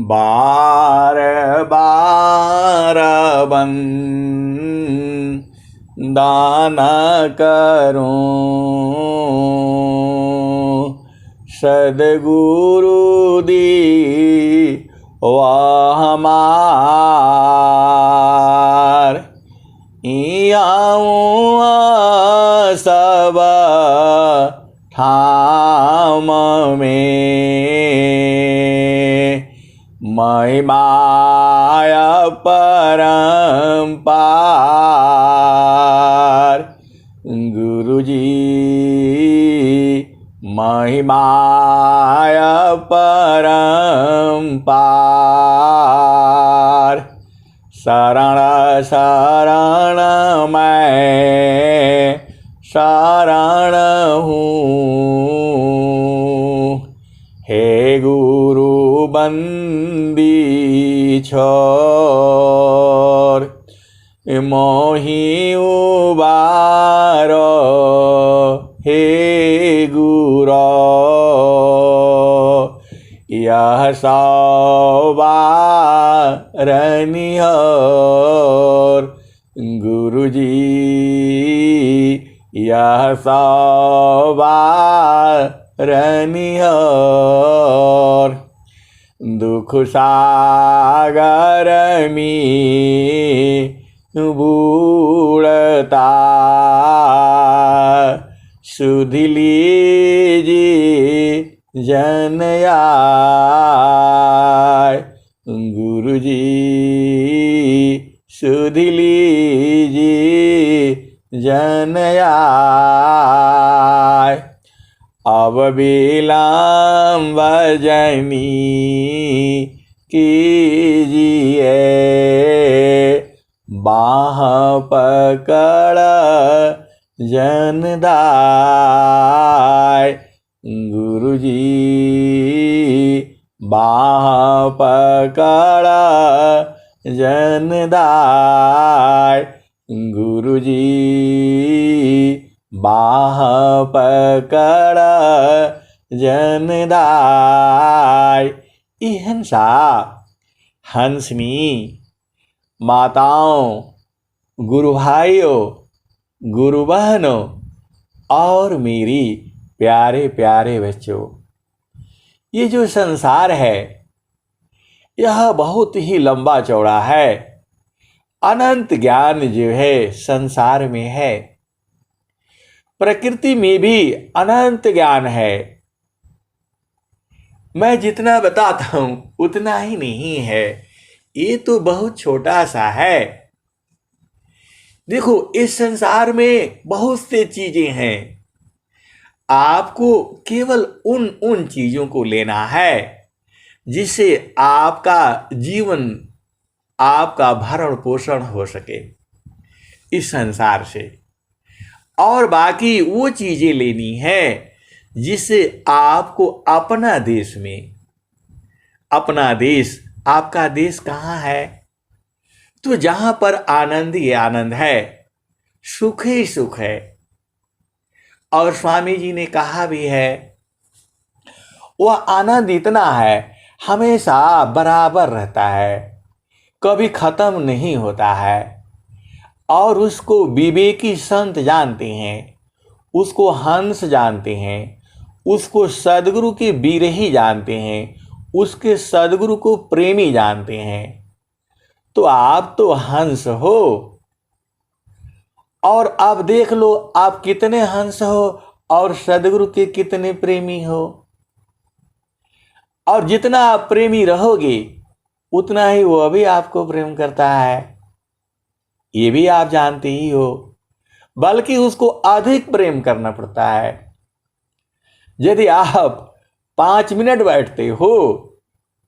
बार बार बंदन करूं, सद्गुरु दी वह हमार। इयाऊं सब ठाम में, महिमाय परंपार। गुरुजी महिमाय परंपार। शरण शरण मैं शरण हूँ, हे गुरु बंदी छोर। मोहि उबारो हे गुरो, यह सवारनिहोर। गुरुजी यह सवारनिहोर। दुख सागर में बूढ़ता, सुध लीजिए जन आय। गुरुजी सुध लीजिए जन आय। अब विलंब जनी कीजिए, बाह पकड़ जन दाय। गुरुजी बाह पकड़ जन दाय। गुरुजी बाह पकड़ जन दाय। ई हंसा हंसनी माताओं, गुरु भाइयों, गुरु बहनों और मेरी प्यारे प्यारे बच्चों, ये जो संसार है यह बहुत ही लंबा चौड़ा है। अनंत ज्ञान जो है संसार में है, प्रकृति में भी अनंत ज्ञान है। मैं जितना बताता हूं उतना ही नहीं है, ये तो बहुत छोटा सा है। देखो इस संसार में बहुत से चीजें हैं, आपको केवल उन चीजों को लेना है जिससे आपका जीवन, आपका भरण पोषण हो सके इस संसार से। और बाकी वो चीजें लेनी है जिससे आपको अपना देश में, अपना देश, आपका देश कहाँ है? तो जहां पर आनंद ही आनंद है, सुख ही सुख है। और स्वामी जी ने कहा भी है, वह आनंद इतना है हमेशा बराबर रहता है, कभी खत्म नहीं होता है। और उसको विवेकी संत जानते हैं, उसको हंस जानते हैं, उसको सद्गुरु के बिरही जानते हैं, उसके सद्गुरु को प्रेमी जानते हैं। तो आप तो हंस हो, और अब देख लो आप कितने हंस हो और सद्गुरु के कितने प्रेमी हो। और जितना आप प्रेमी रहोगे उतना ही वो भी आपको प्रेम करता है, ये भी आप जानते ही हो। बल्कि उसको अधिक प्रेम करना पड़ता है। यदि आप 5 मिनट बैठते हो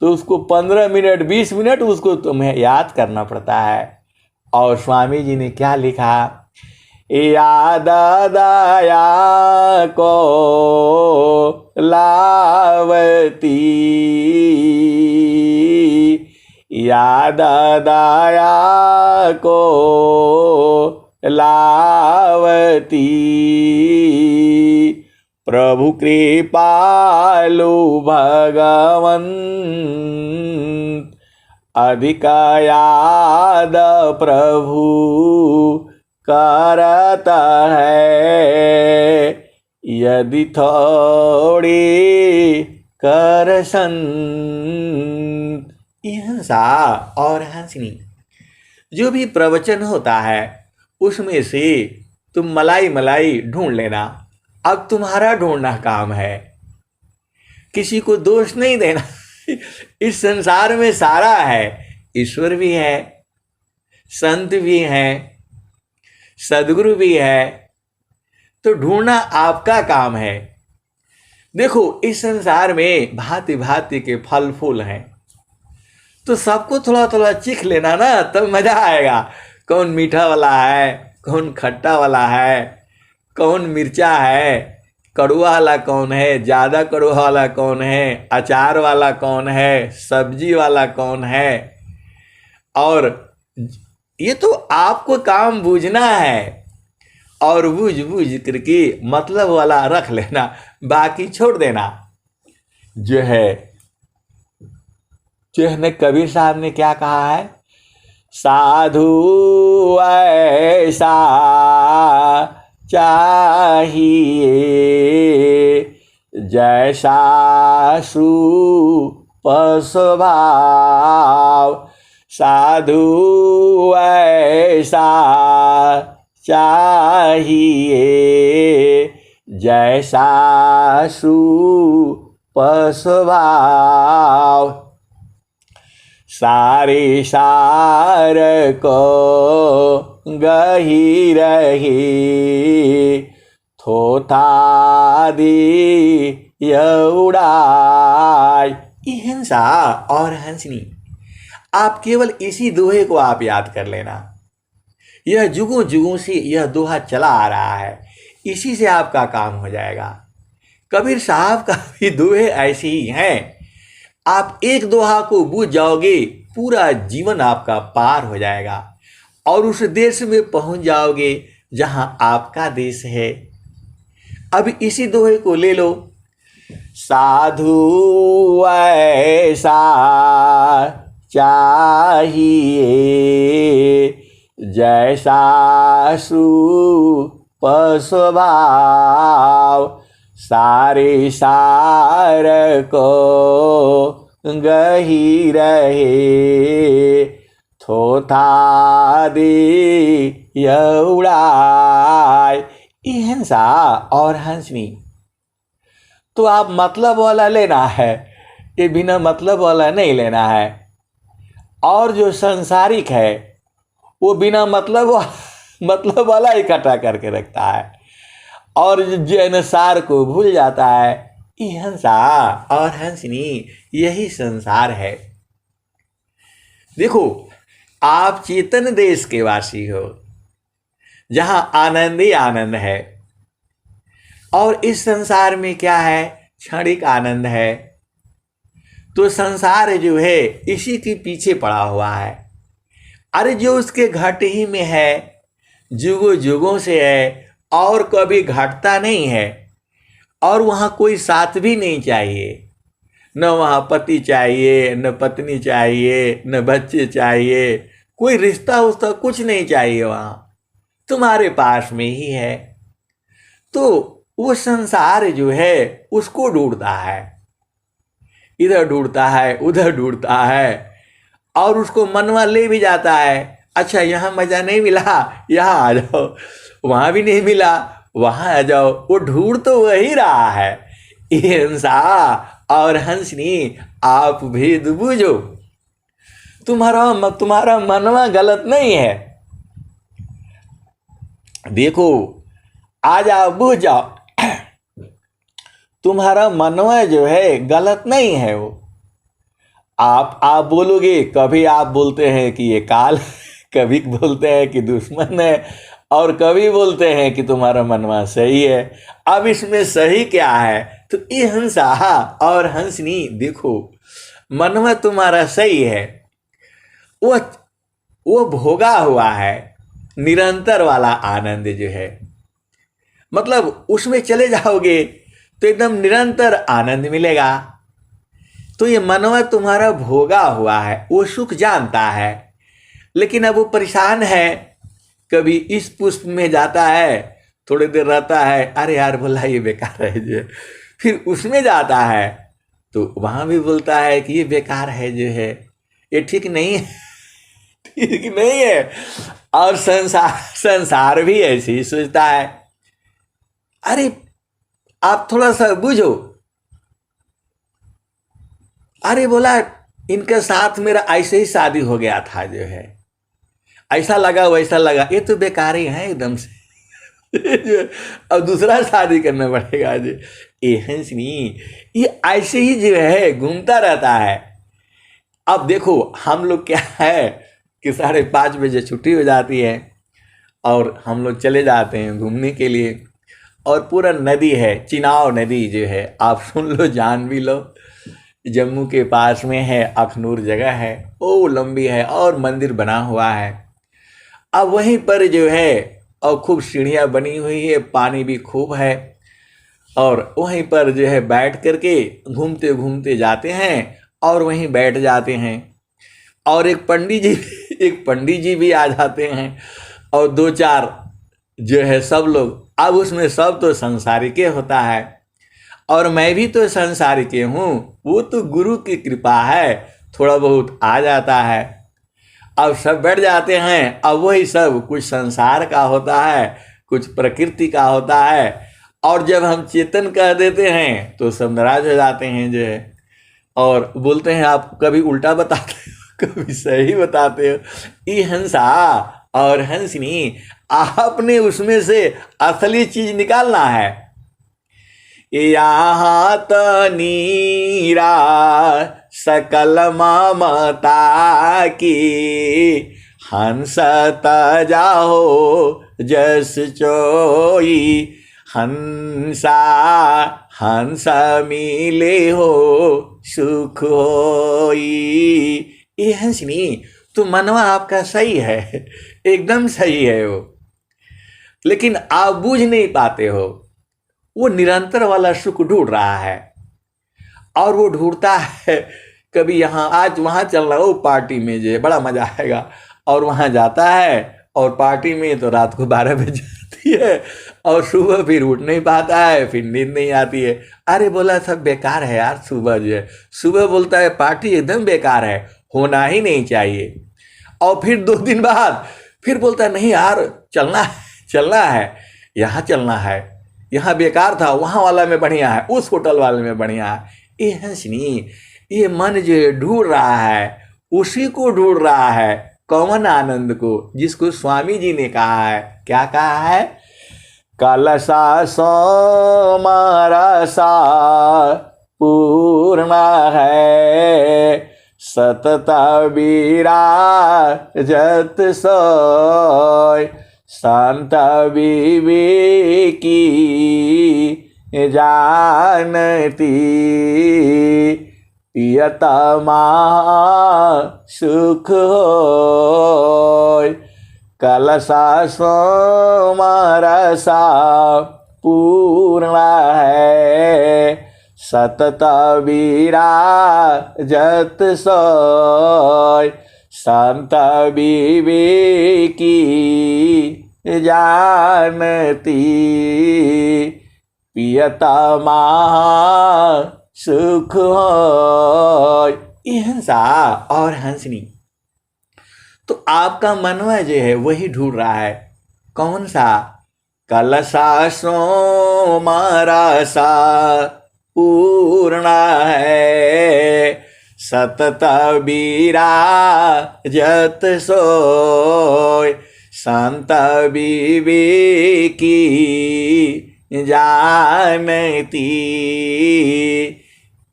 तो उसको 15 मिनट 20 मिनट उसको तुम्हें याद करना पड़ता है। और स्वामी जी ने क्या लिखा, याद दया को लावती, याद दया को लावती, प्रभु कृपालु भगवन अधिक याद प्रभु करता है, यदि थोड़ी करसन। हंसा और हंसनी, जो भी प्रवचन होता है उसमें से तुम मलाई मलाई ढूंढ लेना। अब तुम्हारा ढूंढना काम है, किसी को दोष नहीं देना। इस संसार में सारा है, ईश्वर भी है, संत भी है, सदगुरु भी है, तो ढूंढना आपका काम है। देखो इस संसार में भांति भांति के फल फूल हैं, तो सबको थोड़ा थोड़ा चीख लेना ना, तब मजा आएगा। कौन मीठा वाला है, कौन खट्टा वाला है, कौन मिर्चा है, कड़वा वाला कौन है, ज़्यादा कड़वा वाला कौन है, अचार वाला कौन है, सब्जी वाला कौन है। और ये तो आपको काम बूझना है, और बूझ बूझ करके मतलब वाला रख लेना, बाकी छोड़ देना। जो है कबीर साहब ने क्या कहा है, साधु ऐसा चाहिए जैसा सुप स्वभाव, साधु ऐसा चाहिए जैसा सुप स्वभाव, सारे सार को गही रही थोथा दी उड़ाई। हिंसा और हंसनी, आप केवल इसी दोहे को आप याद कर लेना। यह जुगों जुगों से यह दोहा चला आ रहा है, इसी से आपका काम हो जाएगा। कबीर साहब का भी दोहे ऐसे ही हैं। आप एक दोहा को बूझ जाओगे, पूरा जीवन आपका पार हो जाएगा और उस देश में पहुंच जाओगे जहां आपका देश है। अब इसी दोहे को ले लो, साधु ऐसा चाहिए जैसा सुप स्वभाव, सारे सार को गही रहे थोथा दे उड़ाय। हिंसा और हंसनी, तो आप मतलब वाला लेना है, ये बिना मतलब वाला नहीं लेना है। और जो संसारिक है वो बिना मतलब वाला इकट्ठा करके रखता है, और जो सार को भूल जाता है। हिंसा और हंसनी, यही संसार है। देखो आप चेतन देश के वासी हो, जहां आनंद ही आनंद है, और इस संसार में क्या है, क्षणिक आनंद है। तो संसार जो है इसी के पीछे पड़ा हुआ है। अरे जो उसके घट ही में है, जुगों जुगों से है, और कभी घटता नहीं है, और वहाँ कोई साथ भी नहीं चाहिए, न वहाँ पति चाहिए, न पत्नी चाहिए, न बच्चे चाहिए, कोई रिश्ता उस्ता कुछ नहीं चाहिए, वहाँ तुम्हारे पास में ही है। तो वो संसार जो है उसको ढूंढता है, इधर ढूंढता है उधर ढूंढता है, और उसको मनवा ले भी जाता है। अच्छा यहाँ मजा नहीं मिला, यहाँ आ जाओ, वहाँ भी नहीं मिला, वहाँ आ जाओ। वो ढूंढ तो वही रहा है। हिंसा और हंसनी, आप भेद बूझो, तुम्हारा मनवा गलत नहीं है। देखो आ जाओ, बूझ जाओ, तुम्हारा मनवा जो है गलत नहीं है। वो आप बोलोगे, कभी आप बोलते हैं कि ये काल, कभी बोलते हैं कि दुश्मन है, और कभी बोलते हैं कि तुम्हारा मनवा सही है। अब इसमें सही क्या है? तो ये हिंसा और हंसनी, देखो मनवा तुम्हारा सही है, वो भोगा हुआ है निरंतर वाला आनंद जो है, मतलब उसमें चले जाओगे तो एकदम निरंतर आनंद मिलेगा। तो ये मनवा तुम्हारा भोगा हुआ है, वो सुख जानता है, लेकिन अब वो परेशान है। कभी इस पुष्प में जाता है, थोड़ी देर रहता है, अरे यार बोला ये बेकार है जो, फिर उसमें जाता है तो वहां भी बोलता है कि ये बेकार है जो है, ये ठीक नहीं है, ठीक नहीं है। और संसार भी ऐसे ही सोचता है। अरे आप थोड़ा सा बुझो, अरे बोला इनके साथ मेरा ऐसे ही शादी हो गया था जो है, ऐसा लगा वैसा लगा, ये तो बेकार ही है एकदम से। अब दूसरा शादी करना पड़ेगा जो, ये हंसनी ये ऐसे ही जो है घूमता रहता है। अब देखो हम लोग क्या है कि 5:30 छुट्टी हो जाती है और हम लोग चले जाते हैं घूमने के लिए, और पूरा नदी है, चिनाव नदी जो है, आप सुन लो जान भी लो, जम्मू के पास में है, अखनूर जगह है, वो लंबी है और मंदिर बना हुआ है। अब वहीं पर जो है और खूब सीढ़ियाँ बनी हुई है, पानी भी खूब है, और वहीं पर जो है बैठ करके घूमते घूमते जाते हैं और वहीं बैठ जाते हैं। और एक पंडित जी भी आ जाते हैं, और 2-4 जो है सब लोग। अब उसमें सब तो संसारिके होता है, और मैं भी तो संसारिके हूँ, वो तो गुरु की कृपा है, थोड़ा बहुत आ जाता है। अब सब बैठ जाते हैं, अब वही सब कुछ संसार का होता है, कुछ प्रकृति का होता है, और जब हम चेतन कह देते हैं तो सब नाराज हो जाते हैं जो है, और बोलते हैं आप कभी उल्टा बताते हो, कभी सही बताते हो। ये हंसा और हंसनी, आपने उसमें से असली चीज निकालना है। यहाँ त नीरा सकल ममता की, हंस त जाओ जस चोई, हंसा हंस मिले हो सुख होई। ये हंसनी तो मनवा आपका सही है, एकदम सही है वो, लेकिन आप बूझ नहीं पाते हो। वो निरंतर वाला सुख ढूंढ रहा है, और वो ढूंढता है कभी यहाँ आज वहाँ चल रहा हो, पार्टी में जो है बड़ा मजा आएगा, और वहाँ जाता है और पार्टी में तो रात को 12 बज जाती है, और सुबह फिर उठ नहीं पाता है, फिर नींद नहीं आती है। अरे बोला सब बेकार है यार, सुबह जो है सुबह बोलता है पार्टी एकदम बेकार है, होना ही नहीं चाहिए। और फिर 2 दिन बाद फिर बोलता है नहीं यार चलना है, यहाँ चलना है, यहाँ बेकार था, वहाँ वाला में बढ़िया है, उस होटल वाले में बढ़िया है। ये हंसनी ये मन जो ढूंढ रहा है, उसी को ढूंढ रहा है, कौन आनंद को, जिसको स्वामी जी ने कहा है, क्या कहा है, कलसा सोमरसा पूर्ण है, सतत विराजत सोय, शांत विवेकी जानती, प्रियतमा सुख होय, कलसा सोमरसा पूर्ण है, सतत विराजत सोय, शांत विवेकी जानती, प्रियतमा सुख होय। ये हंसा और हंसनी तो आपका मनवा जो है वही ढूंढ रहा है, कौन सा, कलसा सोमरसा पूर्ण है, सतत विराजत सोय, शांत विवेकी जानती,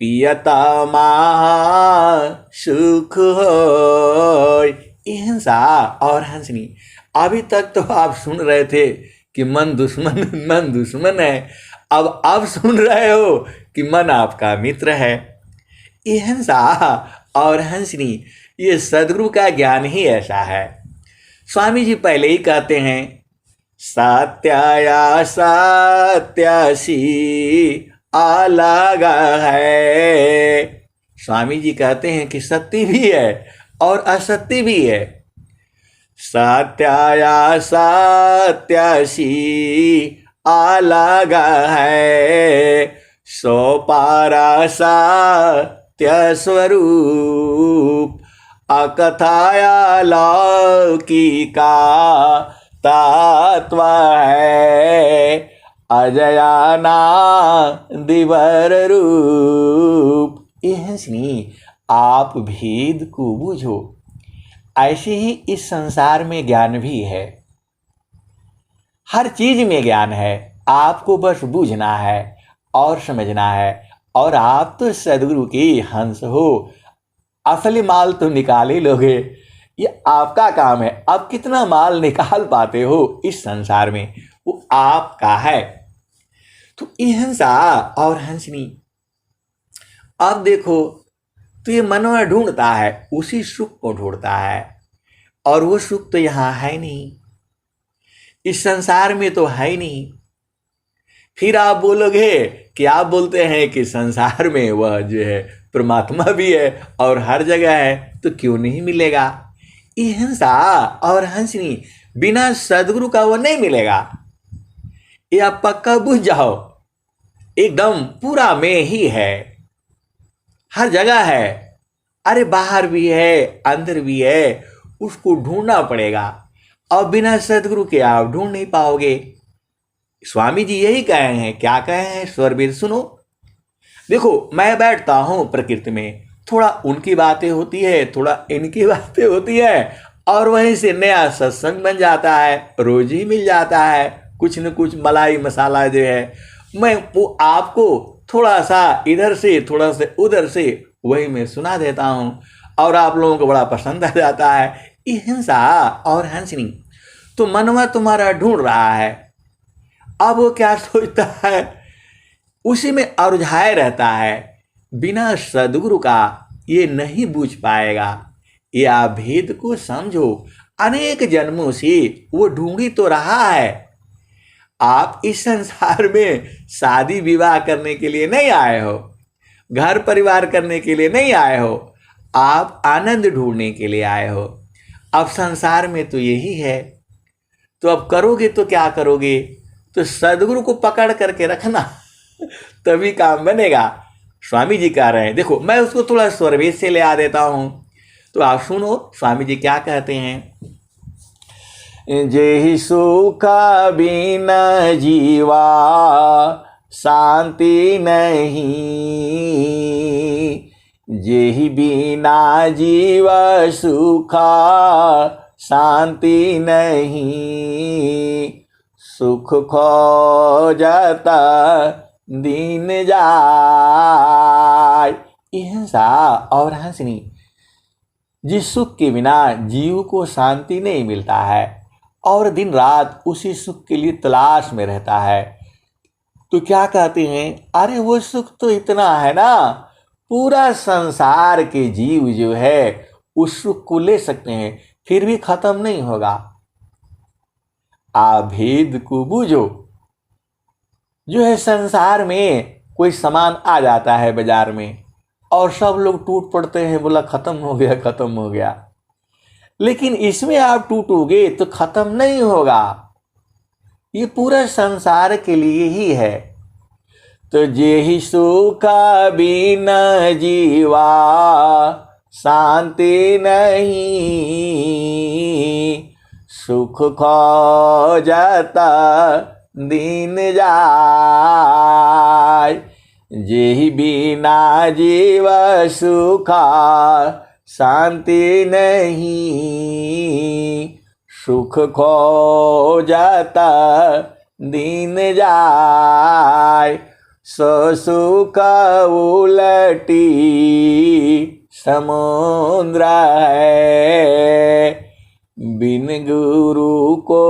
प्रियतमा सुख होय। हंसा और हंसनी, अभी तक तो आप सुन रहे थे कि मन दुश्मन है, अब सुन रहे हो कि मन आपका मित्र है। ये हंसा और हंसनी, ये सदगुरु का ज्ञान ही ऐसा है। स्वामी जी पहले ही कहते हैं, सत्याया सत्यासी अलग है। स्वामी जी कहते हैं कि सत्य भी है और असत्य भी है। सत्या सत्यासी अलग है, सो पारा सत्य स्वरूप। अकथाया लौकिका तत्व है, अजयाना दिवर रूप। यह सुनी, आप भेद को बूझो। ऐसे ही इस संसार में ज्ञान भी है, हर चीज में ज्ञान है, आपको बस बूझना है और समझना है। और आप तो सदगुरु के हंस हो, असली माल तो निकाल ही लोगे, ये आपका काम है। आप कितना माल निकाल पाते हो इस संसार में, वो आपका है। तो ये हंसा और हंसनी, अब देखो, तो ये मनवा ढूंढता है, उसी सुख को ढूंढता है, और वो सुख तो यहां है नहीं, इस संसार में तो है ही नहीं। फिर आप बोलोगे कि आप बोलते हैं कि संसार में वह जो है परमात्मा भी है और हर जगह है, तो क्यों नहीं मिलेगा। ये हंसा और हंसनी बिना सदगुरु का वो नहीं मिलेगा, ये आप पक्का बुझ जाओ। एकदम पूरा में ही है, हर जगह है, अरे बाहर भी है अंदर भी है, उसको ढूंढना पड़ेगा। और बिना सदगुरु के आप ढूंढ नहीं पाओगे। स्वामी जी यही कहे हैं, क्या कहे हैं, स्वरवेद सुनो। देखो, मैं बैठता हूं प्रकृति में, थोड़ा उनकी बातें होती है, थोड़ा इनकी बातें होती है, और वहीं से नया सत्संग बन जाता है, रोज ही मिल जाता है कुछ न कुछ मलाई मसाला जो है। मैं वो आपको थोड़ा सा इधर से थोड़ा से उधर से वही मैं सुना देता हूं, और आप लोगों को बड़ा पसंद आ जाता है। ये हिंसा और हंसनी, तो मनवा तुम्हारा ढूंढ रहा है। अब वो क्या सोचता है, उसी में उलझाए रहता है। बिना सदगुरु का ये नहीं बूझ पाएगा। या भेद को समझो, अनेक जन्मों से वो ढूंढी तो रहा है। आप इस संसार में शादी विवाह करने के लिए नहीं आए हो, घर परिवार करने के लिए नहीं आए हो, आप आनंद ढूंढने के लिए आए हो। अब संसार में तो यही है, तो अब करोगे तो क्या करोगे, तो सदगुरु को पकड़ करके रखना तभी काम बनेगा। स्वामी जी कह रहे हैं, देखो मैं उसको थोड़ा स्वरवेद से ले आ देता हूं, तो आप सुनो स्वामी जी क्या कहते हैं। जेहि सुख बिना जीवा शांति नहीं, जेहि बिना जीव सुखा शांति नहीं, सुख खोजता दीन जाय। हिंसा और हंसनी, जिस सुख के बिना जीव को शांति नहीं मिलता है और दिन रात उसी सुख के लिए तलाश में रहता है, तो क्या कहते हैं, अरे वो सुख तो इतना है ना, पूरा संसार के जीव जो है उस सुख को ले सकते हैं, फिर भी खत्म नहीं होगा। भेद को बूझो। जो है संसार में कोई सामान आ जाता है बाजार में और सब लोग टूट पड़ते हैं, बोला खत्म हो गया खत्म हो गया, लेकिन इसमें आप टूटोगे तो खत्म नहीं होगा, ये पूरा संसार के लिए ही है। तो जेहि सुख बिना जीवा शांति नहीं, सुख खोजता दीन जाय। जेहि बिना जीव सुखा शांति नहीं, सुख खोजता दीन जाय। सो सुख उलटी समुद्र है, बिन गुरु को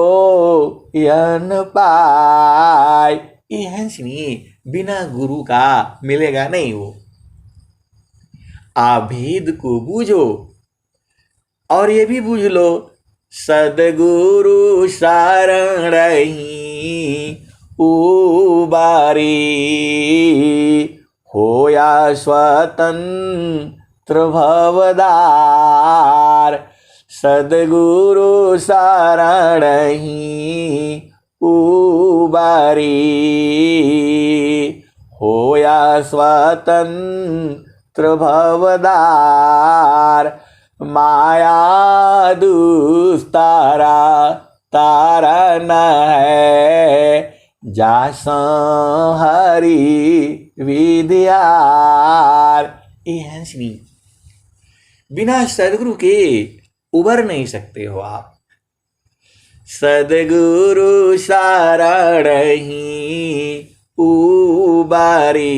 यन पाय। यह सुनिए, बिना गुरु का मिलेगा नहीं वो। भेद को बूझो और ये भी बूझ लो, सदगुरु शरण रही उबारी, होया स्वतंत्र भवदार, सद्गुरु शरणहि उबारी, होया स्वतंत्र भवदार, माया दुस्तारा तारन है, जासं हरि विद्यार। ये हंसनी, बिना सदगुरु के उबर नहीं सकते हो आप। सद्गुरु शरणहि उबारी,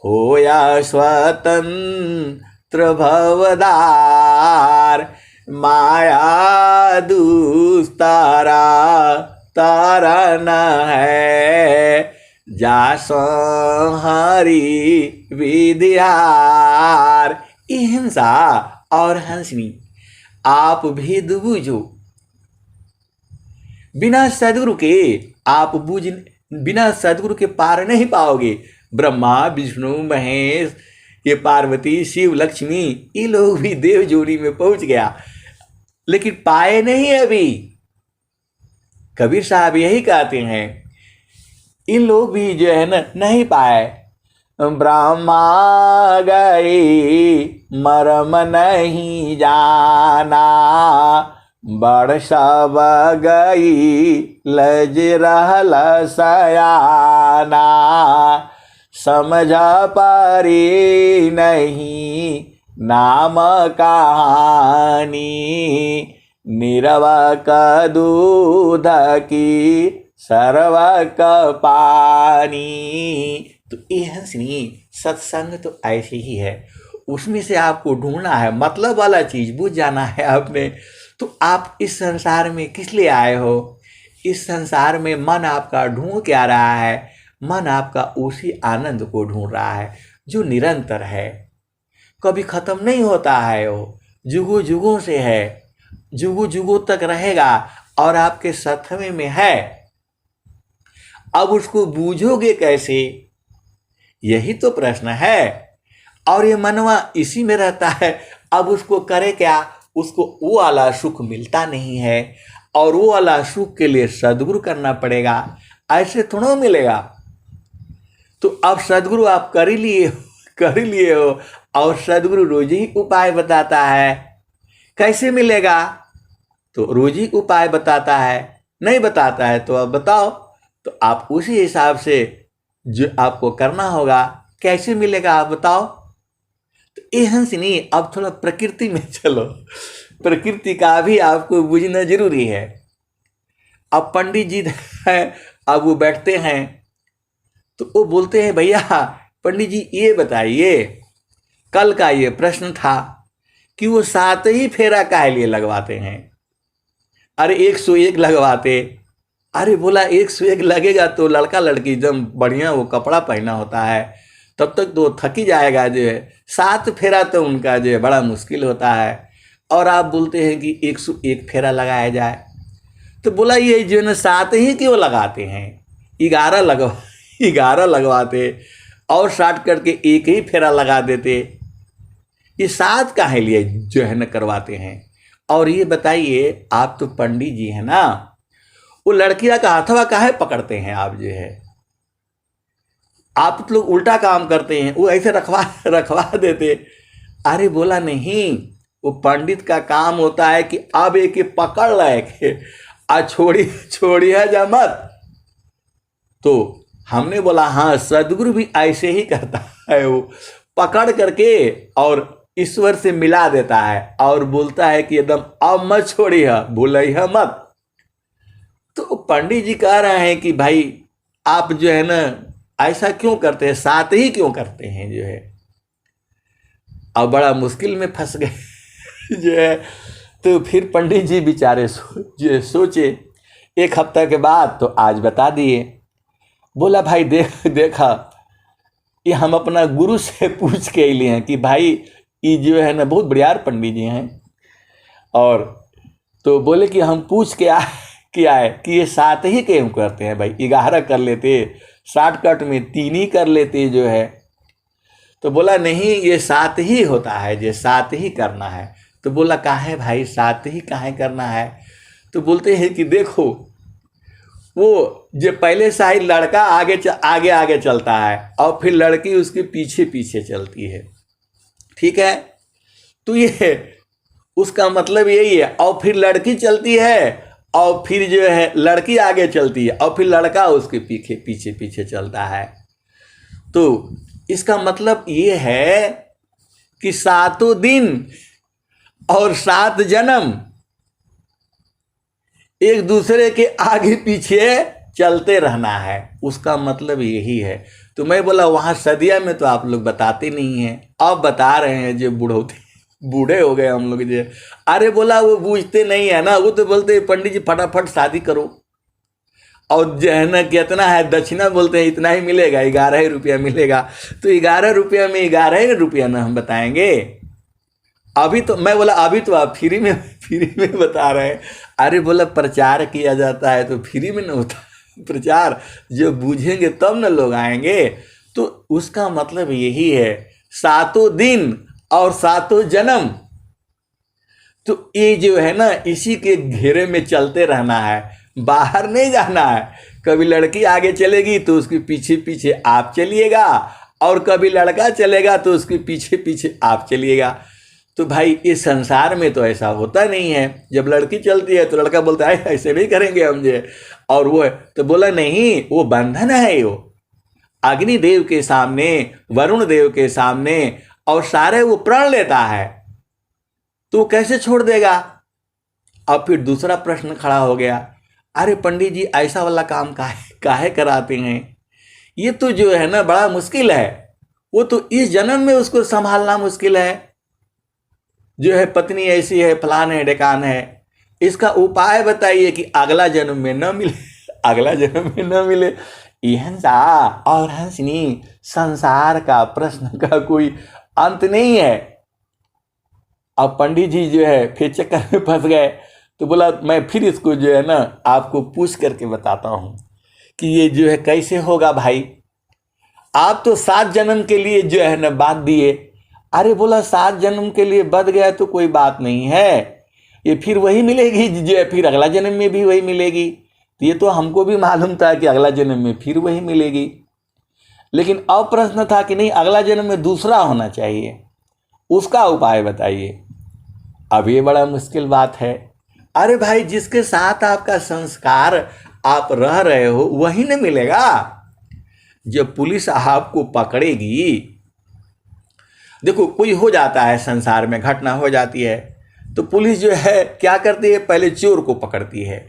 होया स्वतंत्र भवदार, माया दुस्तारा तारन है, जासं हरि विद्यार। ये हिंसा और हंसनी आप भेद बूझो। बिना सदगुरु के आप बिना सदगुरु के पार नहीं पाओगे। ब्रह्मा विष्णु महेश, ये पार्वती शिव लक्ष्मी, ये लोग भी देव जोड़ी में पहुंच गया, लेकिन पाए नहीं अभी। कबीर साहब यही कहते हैं, इन लोग भी जो है ना नहीं पाए। ब्रह्मा गई मर्म नहीं जाना, बड़ सब गई लज रहल सयाना, समझ पारी नहीं नाम कहानी, नीरव का दूध की सर्व का पानी। तो ये हंसनी, सत्संग तो ऐसे ही है, उसमें से आपको ढूंढना है, मतलब वाला चीज बुझ जाना है आपने। तो आप इस संसार में किस लिए आए हो? इस संसार में मन आपका ढूंढ क्या रहा है? मन आपका उसी आनंद को ढूंढ रहा है जो निरंतर है, कभी खत्म नहीं होता है, वो जुगों जुगों से है, जुगों जुगों तक रहेगा और आपके सत्वे में है। अब उसको बूझोगे कैसे, यही तो प्रश्न है। और ये मनवा इसी में रहता है। अब उसको करे क्या? उसको वो वाला सुख मिलता नहीं है, और वो वाला सुख के लिए सद्गुरु करना पड़ेगा, ऐसे थोड़ा मिलेगा। तो अब सद्गुरु आप कर ही लिए हो, और सद्गुरु रोज ही उपाय बताता है। कैसे मिलेगा? तो रोज ही उपाय बताता है, नहीं बताता है तो अब बताओ, तो आप उसी हिसाब से जो आपको करना होगा। कैसे मिलेगा आप बताओ? तो ये हंसनी, अब थोड़ा प्रकृति में चलो, प्रकृति का भी आपको बुझना जरूरी है। अब पंडित जी हैं, अब वो बैठते हैं तो वो बोलते हैं, भैया पंडित जी ये बताइए, कल का ये प्रश्न था कि वो 7 ही फेरा काहे लिए लगवाते हैं? अरे 101 लगवाते। अरे बोला 101 लगेगा तो लड़का लड़की एकदम बढ़िया वो कपड़ा पहना होता है, तब तक तो थक ही जाएगा। जो है 7 फेरा तो उनका जो है बड़ा मुश्किल होता है, और आप बोलते हैं कि 101 फेरा लगाया जाए। तो बोला ये जो है 7 ही क्यों लगाते हैं, 11 लगवाते और शार्ट करके 1 ही फेरा लगा देते। ये 7 काहे लिए जो है न करवाते हैं? और ये बताइए, आप तो पंडित जी हैं ना, वो लड़कियां का हाथवा काहे पकड़ते हैं? आप जो है आप लोग उल्टा काम करते हैं, वो ऐसे रखवा देते। अरे बोला नहीं, वो पंडित का काम होता है कि अब एक पकड़ लाए आ छोड़िया जा मत। तो हमने बोला हाँ, सदगुरु भी ऐसे ही करता है, वो पकड़ करके और ईश्वर से मिला देता है और बोलता है कि एकदम अब मत छोड़िए, भूलिए मत। तो पंडित जी कह रहे हैं कि भाई आप जो है ना ऐसा क्यों करते हैं, 7 ही क्यों करते हैं जो है। अब बड़ा मुश्किल में फंस गए जो है। तो फिर पंडित जी बेचारे सोचे। 1 हफ्ता के बाद तो आज बता दिए। बोला भाई देखा, ये हम अपना गुरु से पूछ के लिए हैं कि भाई ये जो है ना बहुत बढ़िया पंडित जी हैं। और तो बोले कि हम पूछ के आए किया है कि ये 7 ही क्यों करते हैं भाई, 11 कर लेते, शॉर्टकट में 3 ही कर लेते जो है। तो बोला नहीं, ये 7 ही होता है, ये 7 ही करना है। तो बोला काहे भाई 7 ही काहे करना है? तो बोलते हैं कि देखो, वो जो पहले साइड लड़का आगे आगे चलता है और फिर लड़की उसके पीछे पीछे चलती है, ठीक है। तो ये उसका मतलब यही है। और फिर लड़की चलती है और फिर जो है लड़की आगे चलती है और फिर लड़का उसके पीछे पीछे पीछे चलता है। तो इसका मतलब ये है कि 7 दिन और 7 जन्म एक दूसरे के आगे पीछे चलते रहना है, उसका मतलब यही है। तो मैं बोला वहाँ सदिया में तो आप लोग बताते नहीं हैं, अब बता रहे हैं जो बूढ़े हो गए हम लोग जो। अरे बोला वो बूझते नहीं है ना, वो तो बोलते पंडित जी फटाफट शादी करो और जो है ना कितना है दक्षिणा, बोलते हैं इतना ही मिलेगा, 11 रुपया मिलेगा। तो 11 रुपया में 11 रुपया ना हम बताएंगे। अभी तो मैं बोला अभी तो आप फ्री में बता रहे हैं। अरे बोला प्रचार किया जाता है तो फ्री में ना होता प्रचार, जो बूझेंगे तब ना लोग आएंगे। तो उसका मतलब यही है 7 दिन और 7 जन्म, तो ये जो है ना इसी के घेरे में चलते रहना है, बाहर नहीं जाना है। कभी लड़की आगे चलेगी तो उसके पीछे पीछे आप चलिएगा और कभी लड़का चलेगा तो उसके पीछे पीछे आप चलिएगा। तो भाई इस संसार में तो ऐसा होता नहीं है। जब लड़की चलती है तो लड़का बोलता है ऐसे नहीं करेंगे हम जे, और वो है तो बोला नहीं, वो बंधन है, वो अग्निदेव के सामने, वरुण देव के सामने और सारे वो प्रण लेता है, तो कैसे छोड़ देगा। अब फिर दूसरा प्रश्न खड़ा हो गया, अरे पंडित जी ऐसा वाला काम काहे कराते हैं, ये तो जो है ना बड़ा मुश्किल है, वो तो इस जन्म में उसको संभालना मुश्किल है, जो है पत्नी ऐसी है, फलान है, ढेकान है, इसका उपाय बताइए कि अगला जन्म में न मिले अगला जन्म में न मिले। हंसा और हंसनी, संसार का प्रश्न का कोई अंत नहीं है। अब पंडित जी जो है फिर चक्कर में फंस गए। तो बोला मैं फिर इसको जो है ना आपको पूछ करके बताता हूँ कि ये जो है कैसे होगा भाई। आप तो 7 जन्म के लिए जो है ना बात दिए। अरे बोला 7 जन्म के लिए बद गया तो कोई बात नहीं है, ये फिर वही मिलेगी जो है, फिर अगला जन्म में भी वही मिलेगी। तो ये तो हमको भी मालूम था कि अगला जन्म में फिर वही मिलेगी, लेकिन अब प्रश्न था कि नहीं अगला जन्म में दूसरा होना चाहिए, उसका उपाय बताइए। अब ये बड़ा मुश्किल बात है। अरे भाई जिसके साथ आपका संस्कार आप रह रहे हो वही न मिलेगा। जब पुलिस आपको पकड़ेगी, देखो कोई हो जाता है संसार में, घटना हो जाती है, तो पुलिस जो है क्या करती है, पहले चोर को पकड़ती है।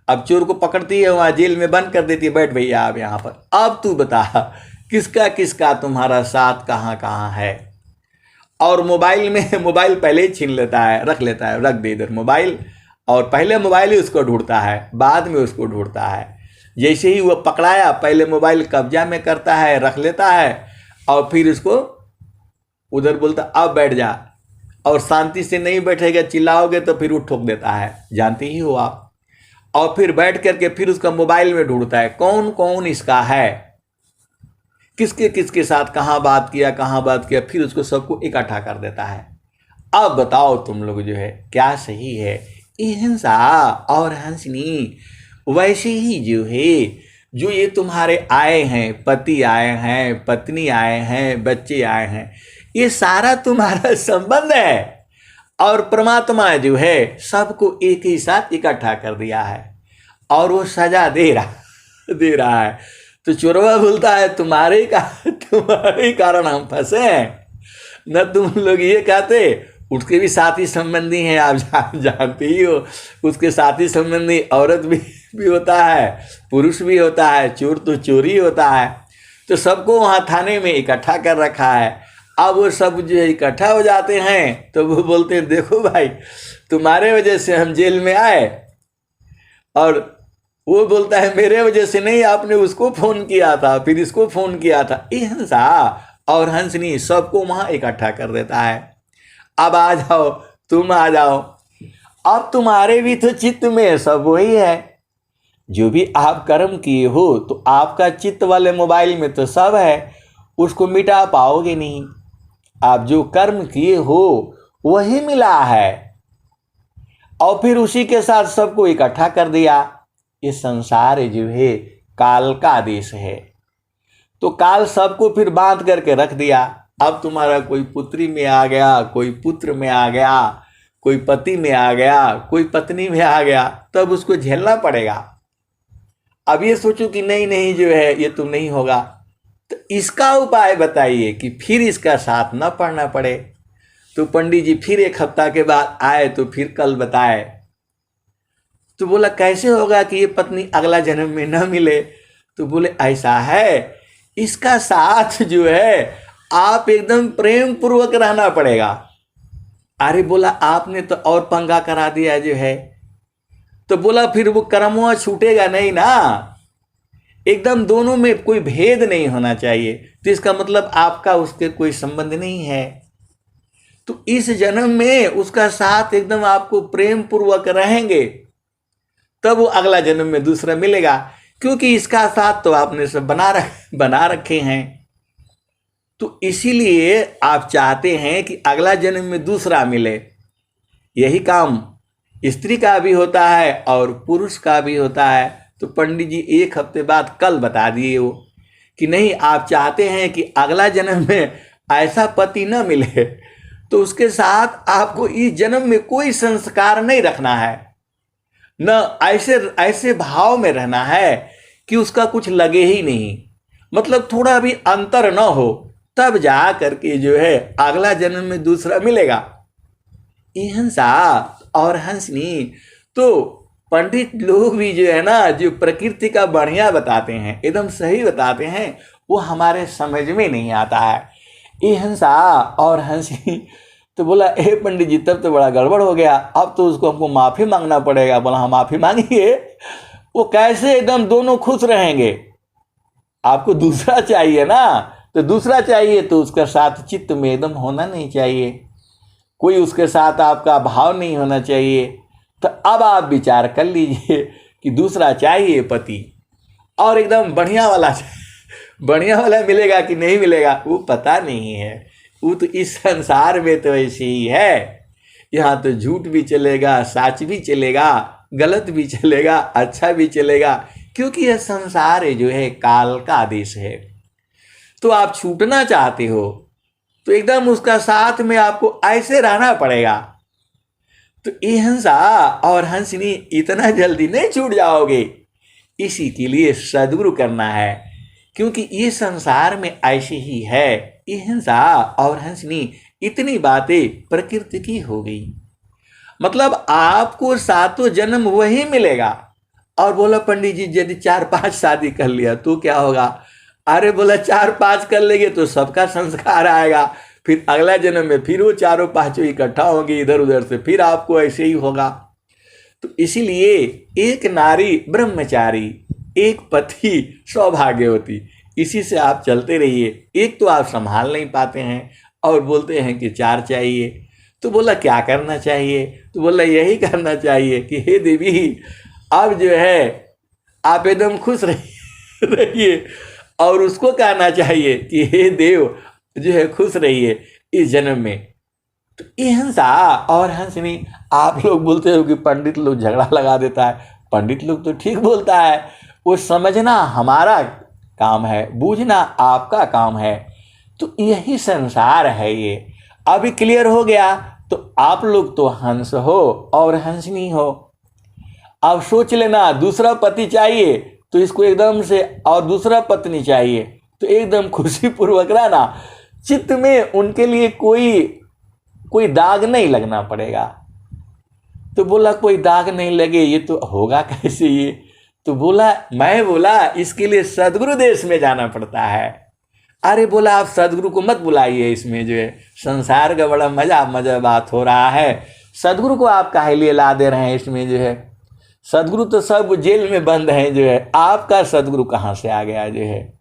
अब चोर को पकड़ती है, वहाँ जेल में बंद कर देती है, बैठ भैया आप यहाँ पर, अब तू बता किसका किसका तुम्हारा साथ कहाँ कहाँ है। और मोबाइल पहले ही छीन लेता है, रख लेता है, रख दे इधर मोबाइल, और पहले मोबाइल ही उसको ढूंढता है, बाद में उसको ढूंढता है। जैसे ही वो पकड़ाया पहले मोबाइल कब्जा में करता है, रख लेता है, और फिर उसको उधर बोलता अब बैठ जा, और शांति से नहीं बैठेगा, चिल्लाओगे तो फिर वो ठोक देता है, जानते ही हो आप। और फिर बैठ करके फिर उसका मोबाइल में ढूंढता है कौन कौन इसका है, किसके किसके साथ कहाँ बात किया, फिर उसको सबको इकट्ठा कर देता है। अब बताओ तुम लोग जो है क्या सही है। हिंसा और हंसनी वैसे ही जो है, जो ये तुम्हारे आए हैं, पति आए हैं, पत्नी आए हैं, बच्चे आए हैं, ये सारा तुम्हारा संबंध है। और परमात्मा जो है सबको एक ही साथ इकट्ठा कर दिया है और वो सजा दे रहा है। तो चोरवा बोलता है तुम्हारे कारण हम फंसे हैं, न तुम लोग ये कहते। उसके भी साथी संबंधी हैं, आप जानते ही हो, उसके साथी संबंधी औरत भी होता है, पुरुष भी होता है, चोर तो चोरी होता है। तो सबको वहाँ थाने में इकट्ठा कर रखा है। अब वो सब जो है इकट्ठा हो जाते हैं, तो वो बोलते हैं देखो भाई तुम्हारे वजह से हम जेल में आए, और वो बोलता है मेरे वजह से नहीं, आपने उसको फ़ोन किया था, फिर इसको फ़ोन किया था। ये हंसा और हंसनी सबको वहाँ इकट्ठा कर देता है। अब आ जाओ, तुम आ जाओ। अब तुम्हारे भी तो चित्त में सब वही है। जो भी आप कर्म किए हो तो आपका चित्त वाले मोबाइल में तो सब है, उसको मिटा पाओगे नहीं। आप जो कर्म किए हो वही मिला है और फिर उसी के साथ सबको इकट्ठा कर दिया। ये संसार जो है काल का आदेश है, तो काल सबको फिर बांध करके रख दिया। अब तुम्हारा कोई पुत्री में आ गया, कोई पुत्र में आ गया, कोई पति में आ गया, कोई पत्नी में आ गया, तब उसको झेलना पड़ेगा। अब ये सोचो कि नहीं नहीं जो है ये तो नहीं होगा, तो इसका उपाय बताइए कि फिर इसका साथ न पढ़ना पड़े। तो पंडित जी फिर 1 हफ्ता के बाद आए तो फिर कल बताए। तो बोला कैसे होगा कि ये पत्नी अगला जन्म में न मिले? तो बोले ऐसा है, इसका साथ जो है आप एकदम प्रेम पूर्वक रहना पड़ेगा। अरे बोला आपने तो और पंगा करा दिया जो है। तो बोला फिर वो कर्मवा छूटेगा नहीं ना, एकदम दोनों में कोई भेद नहीं होना चाहिए। तो इसका मतलब आपका उसके कोई संबंध नहीं है। तो इस जन्म में उसका साथ एकदम आपको प्रेम पूर्वक रहेंगे, तब वो अगला जन्म में दूसरा मिलेगा, क्योंकि इसका साथ तो आपने सब बना रखे हैं। तो इसीलिए आप चाहते हैं कि अगला जन्म में दूसरा मिले। यही काम स्त्री का भी होता है और पुरुष का भी होता है। तो पंडित जी 1 हफ्ते बाद कल बता दिए वो कि नहीं, आप चाहते हैं कि अगला जन्म में ऐसा पति न मिले, तो उसके साथ आपको इस जन्म में कोई संस्कार नहीं रखना है, न ऐसे भाव में रहना है कि उसका कुछ लगे ही नहीं, मतलब थोड़ा भी अंतर न हो, तब जा करके जो है अगला जन्म में दूसरा मिलेगा। ये हंसा और हंसनी। तो पंडित लोग भी जो है ना, जो प्रकृति का बढ़िया बताते हैं, एकदम सही बताते हैं, वो हमारे समझ में नहीं आता है। ये हंसा और हंसी। तो बोला ए पंडित जी तब तो बड़ा गड़बड़ हो गया, अब तो उसको हमको माफ़ी मांगना पड़ेगा। बोला हाँ माफ़ी मांगिए। वो कैसे एकदम दोनों खुश रहेंगे? आपको दूसरा चाहिए ना, तो दूसरा चाहिए तो उसका साथ चित्त में एकदम होना नहीं चाहिए, कोई उसके साथ आपका भाव नहीं होना चाहिए। तो अब आप विचार कर लीजिए कि दूसरा चाहिए पति, और एकदम बढ़िया वाला मिलेगा कि नहीं मिलेगा वो पता नहीं है। वो तो इस संसार में तो ऐसे ही है, यहाँ तो झूठ भी चलेगा, सच भी चलेगा, गलत भी चलेगा, अच्छा भी चलेगा, क्योंकि यह संसार जो है काल का आदेश है। तो आप छूटना चाहते हो तो एकदम उसका साथ में आपको ऐसे रहना पड़ेगा। तो ये हंसा और हंसनी इतना जल्दी नहीं छूट जाओगे, इसी के लिए सद्गुरु करना है, क्योंकि ये संसार में ऐसे ही है। ये हंसा और हंसनी इतनी बातें प्रकृति की हो गई, मतलब आपको 7 जन्म वही मिलेगा। और बोला पंडित जी यदि 4-5 शादी कर लिया तो क्या होगा? अरे बोला 4-5 कर लेंगे तो सबका संस्कार आएगा, फिर अगला जन्म में फिर वो 4-5 इकट्ठा होंगे इधर उधर से, फिर आपको ऐसे ही होगा। तो इसीलिए एक नारी ब्रह्मचारी, एक पति सौभाग्यवती, इसी से आप चलते रहिए। एक तो आप संभाल नहीं पाते हैं और बोलते हैं कि 4 चाहिए। तो बोला क्या करना चाहिए? तो बोला यही करना चाहिए कि हे देवी अब जो है आप एकदम खुश रहिए, और उसको कहना चाहिए कि हे देव जो है खुश रहिए इस जन्म में। तो ये हंसा और हंसनी। आप लोग बोलते हो कि पंडित लोग झगड़ा लगा देता है, पंडित लोग तो ठीक बोलता है, वो समझना हमारा काम है, बूझना आपका काम है। तो यही संसार है। ये अभी क्लियर हो गया। तो आप लोग तो हंस हो और हंसनी हो। अब सोच लेना दूसरा पति चाहिए तो इसको एकदम से, और दूसरा पत्नी चाहिए तो एकदम खुशी पूर्वक रहना, चित्त में उनके लिए कोई दाग नहीं लगना पड़ेगा। तो बोला कोई दाग नहीं लगे ये तो होगा कैसे ये? तो मैं बोला इसके लिए सद्गुरु देश में जाना पड़ता है। अरे बोला आप सद्गुरु को मत बुलाइए, इसमें जो है संसार का बड़ा मजा बात हो रहा है, सद्गुरु को आप काहे लिए ला दे रहे हैं इसमें? जो है सद्गुरु तो सब जेल में बंद हैं, जो है आपका सद्गुरु कहाँ से आ गया? जो है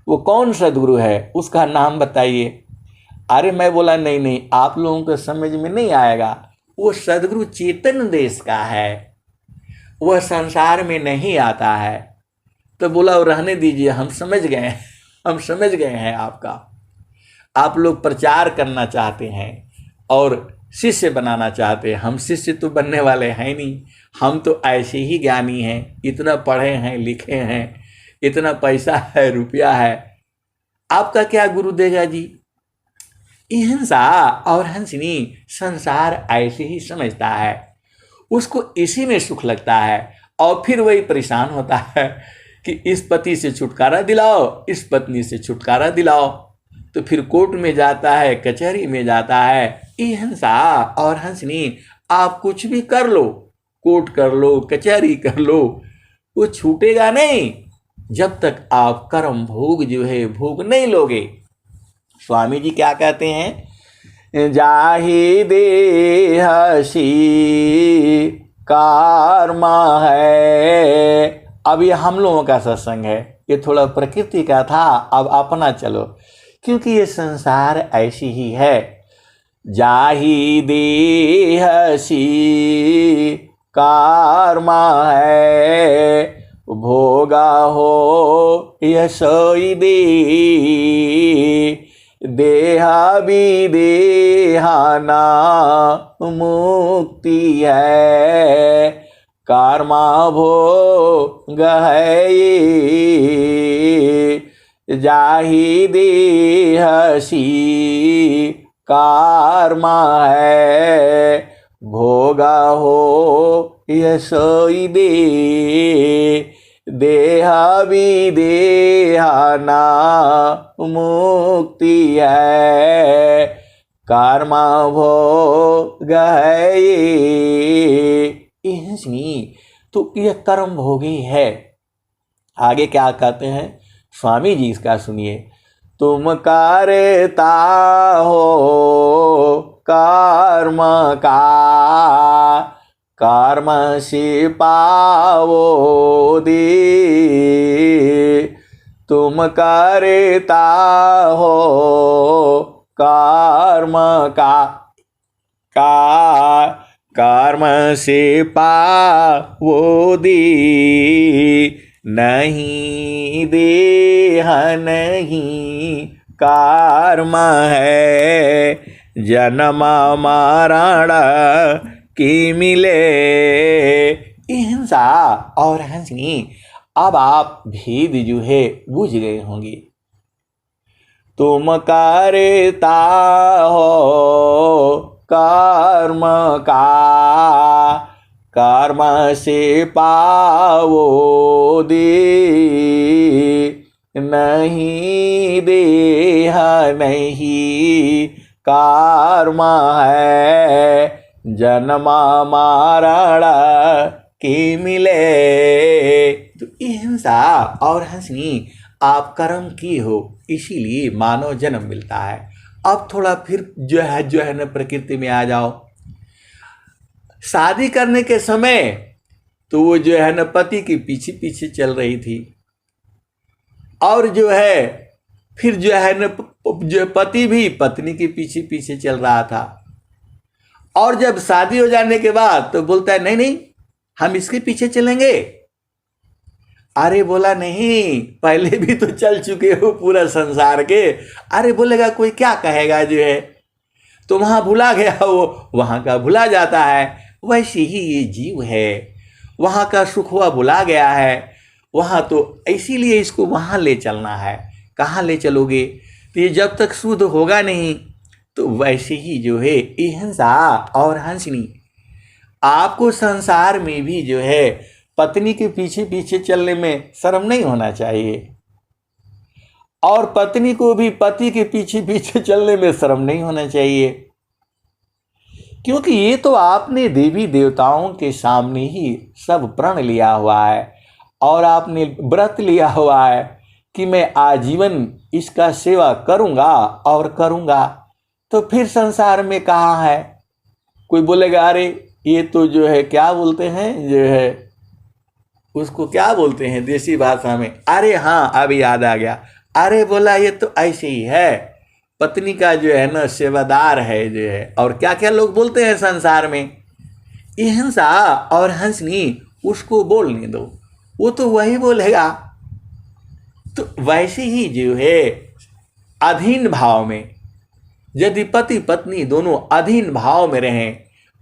वो कौन सद्गुरु है, उसका नाम बताइए। अरे मैं बोला नहीं आप लोगों को समझ में नहीं आएगा, वो सद्गुरु चेतन देश का है, वह संसार में नहीं आता है। तो बोला वो रहने दीजिए, हम समझ गए, हम समझ गए हैं आपका। आप लोग प्रचार करना चाहते हैं और शिष्य बनाना चाहते हैं, हम शिष्य तो बनने वाले हैं नहीं, हम तो ऐसे ही ज्ञानी हैं, इतना पढ़े हैं लिखे हैं, इतना पैसा है रुपया है, आपका क्या गुरु देगा जी। हिंसा और हंसनी संसार ऐसे ही समझता है, उसको इसी में सुख लगता है और फिर वही परेशान होता है कि इस पति से छुटकारा दिलाओ, इस पत्नी से छुटकारा दिलाओ। तो फिर कोर्ट में जाता है, कचहरी में जाता है। ये हिंसा और हंसनी आप कुछ भी कर लो, कोर्ट कर लो, कचहरी कर लो, वो छूटेगा नहीं जब तक आप कर्म भोग जो है भोग नहीं लोगे। स्वामी जी क्या कहते हैं, जाहि देहसी कर्मा है। अब ये हम लोगों का सत्संग है, ये थोड़ा प्रकृति का था, अब अपना चलो, क्योंकि ये संसार ऐसी ही है। जाहि देहसी कर्मा है, भोगा हो यशोई दे, देहा विदेहाना मुक्ति है, कर्मा भोग है ये। जाहि देहसी कर्मा है, भोगा हो यशोई दे, देहा विदेहाना मुक्ति है, कर्मा भोग है ये। तो यह कर्म भोगी है। आगे क्या कहते हैं स्वामी जी, इसका सुनिए। तुम करता हो कर्म का, कर्म से पावो दे। तुम करता हो कर्म का, कर्म से पावो दे। नहीं देह नहीं कर्म है, जन्म मरण की मिले। हिंसा और हंसनी अब आप भेद जो है बुझ गए होंगे। तुम करता हो कर्म का, कर्म से पावो दे। नहीं देह नहीं कर्म है, जन्म मरण की मिले। तो हिंसा और हंसनी आप कर्म की हो, इसीलिए मानव जन्म मिलता है। अब थोड़ा फिर जो है न प्रकृति में आ जाओ। शादी करने के समय तो वो जो है न पति के पीछे पीछे चल रही थी, और जो है फिर जो है न जो पति भी पत्नी के पीछे पीछे चल रहा था। और जब शादी हो जाने के बाद तो बोलता है नहीं नहीं हम इसके पीछे चलेंगे। अरे बोला नहीं, पहले भी तो चल चुके हो पूरा संसार के। अरे बोलेगा कोई क्या कहेगा, जो है तो वहां भुला गया, वो वहां का भुला जाता है। वैसे ही ये जीव है, वहां का सुख हुआ भुला गया है, वहां तो इसीलिए इसको वहां ले चलना है। कहाँ ले चलोगे? तो ये जब तक शुद्ध होगा नहीं, तो वैसे ही जो है हिंसा और हंसनी आपको संसार में भी जो है पत्नी के पीछे पीछे चलने में शर्म नहीं होना चाहिए, और पत्नी को भी पति के पीछे पीछे चलने में शर्म नहीं होना चाहिए। क्योंकि ये तो आपने देवी देवताओं के सामने ही सब प्रण लिया हुआ है, और आपने व्रत लिया हुआ है कि मैं आजीवन इसका सेवा करूंगा और करूंगा। तो फिर संसार में कहाँ है? कोई बोलेगा अरे ये तो जो है क्या बोलते हैं, जो है उसको क्या बोलते हैं देसी भाषा में, अरे हाँ अभी याद आ गया, अरे बोला ये तो ऐसे ही है, पत्नी का जो है ना सेवादार है जो है। और क्या क्या लोग बोलते हैं संसार में, ये हंसा और हंसनी उसको बोलने दो, वो तो वही बोलेगा। तो वैसे ही जो है अधीन भाव में, यदि पति पत्नी दोनों अधीन भाव में रहें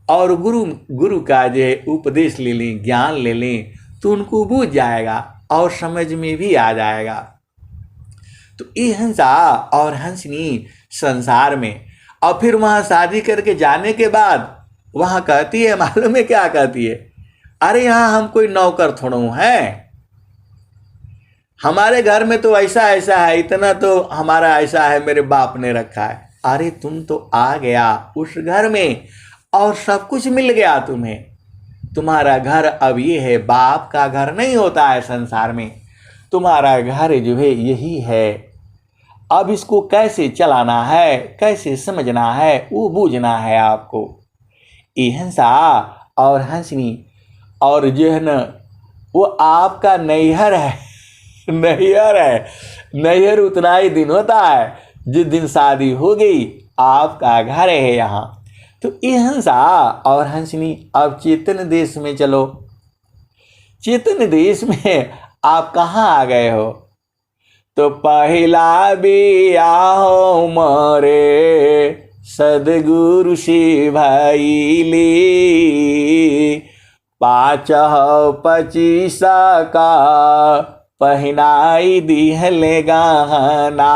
और गुरु का जो है उपदेश ले लें, ज्ञान ले लें, तो उनको बूझ जाएगा और समझ में भी आ जाएगा। तो ये हंसा और हंसनी संसार में, और फिर वहाँ शादी करके जाने के बाद वहाँ कहती है, मालूम है क्या कहती है, अरे यहाँ हम कोई नौकर थोड़ा हैं, हमारे घर में तो ऐसा ऐसा है, इतना तो हमारा ऐसा है, मेरे बाप ने रखा है। अरे तुम तो आ गया उस घर में और सब कुछ मिल गया तुम्हें, तुम्हारा घर अब ये है, बाप का घर नहीं होता है संसार में, तुम्हारा घर जो है यही है। अब इसको कैसे चलाना है, कैसे समझना है, वो बूझना है आपको। ये हंसा और हंसनी और जो है ना वो आपका नैहर है, नैहर है, नैहर उतना ही दिन होता है जिस दिन शादी हो गई, आपका घर है यहाँ। तो ये हंसा और हंसनी अब चेतन देश में चलो। चेतन देश में आप कहाँ आ गए हो, तो पहला बियाह मरे सदगुरु से भइली, 5-25 का पहनाई दिहले गहना।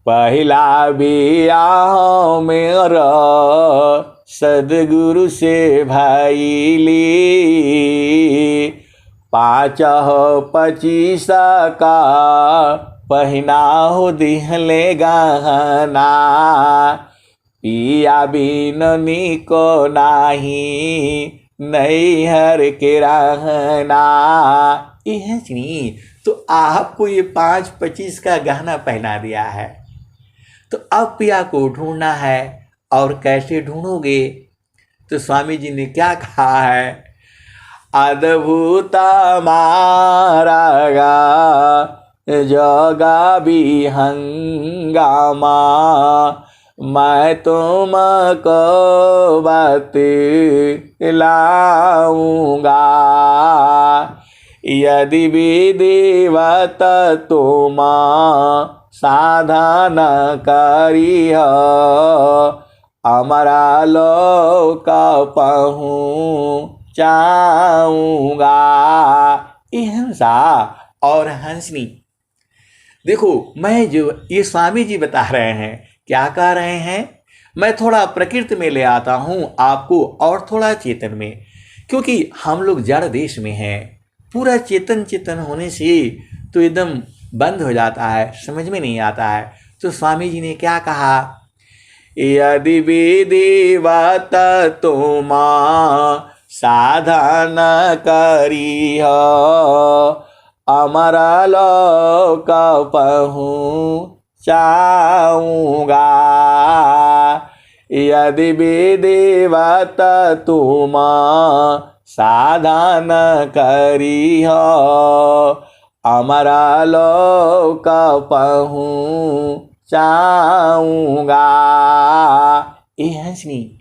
पहला बियाह मेरा सदगुरु से भइली, 5-25 का पहनाओ दिहले गहना। पिया बिननी को नाही नैहर के रहना। यह सुनी तो आपको ये 5-25 का गहना पहना दिया है, तो अब पिया को ढूंढना है। और कैसे ढूंढोगे, तो स्वामी जी ने क्या कहा है, अद्भुत मारागा जगा भी हंगामा, मैं तुमको बतलाऊंगा, यदि विधिवत तुम साधन करिह, हमारा लोक पहुँचाऊंगा। हंसा और हंसनी, देखो मैं जो ये स्वामी जी बता रहे हैं, क्या कह रहे हैं, मैं थोड़ा प्रकृति में ले आता हूँ आपको और थोड़ा चेतन में, क्योंकि हम लोग जड़ देश में हैं। पूरा चेतन चेतन होने से तो एकदम बंद हो जाता है, समझ में नहीं आता है। तो स्वामी जी ने क्या कहा, यदि विधिवत तुम साधन करिह, हमारा लोक पहुँचाऊंगा, यदि विधिवत तुम साधन करिह, हमारा लोक पहुँचाऊंगा। ये हंसनी,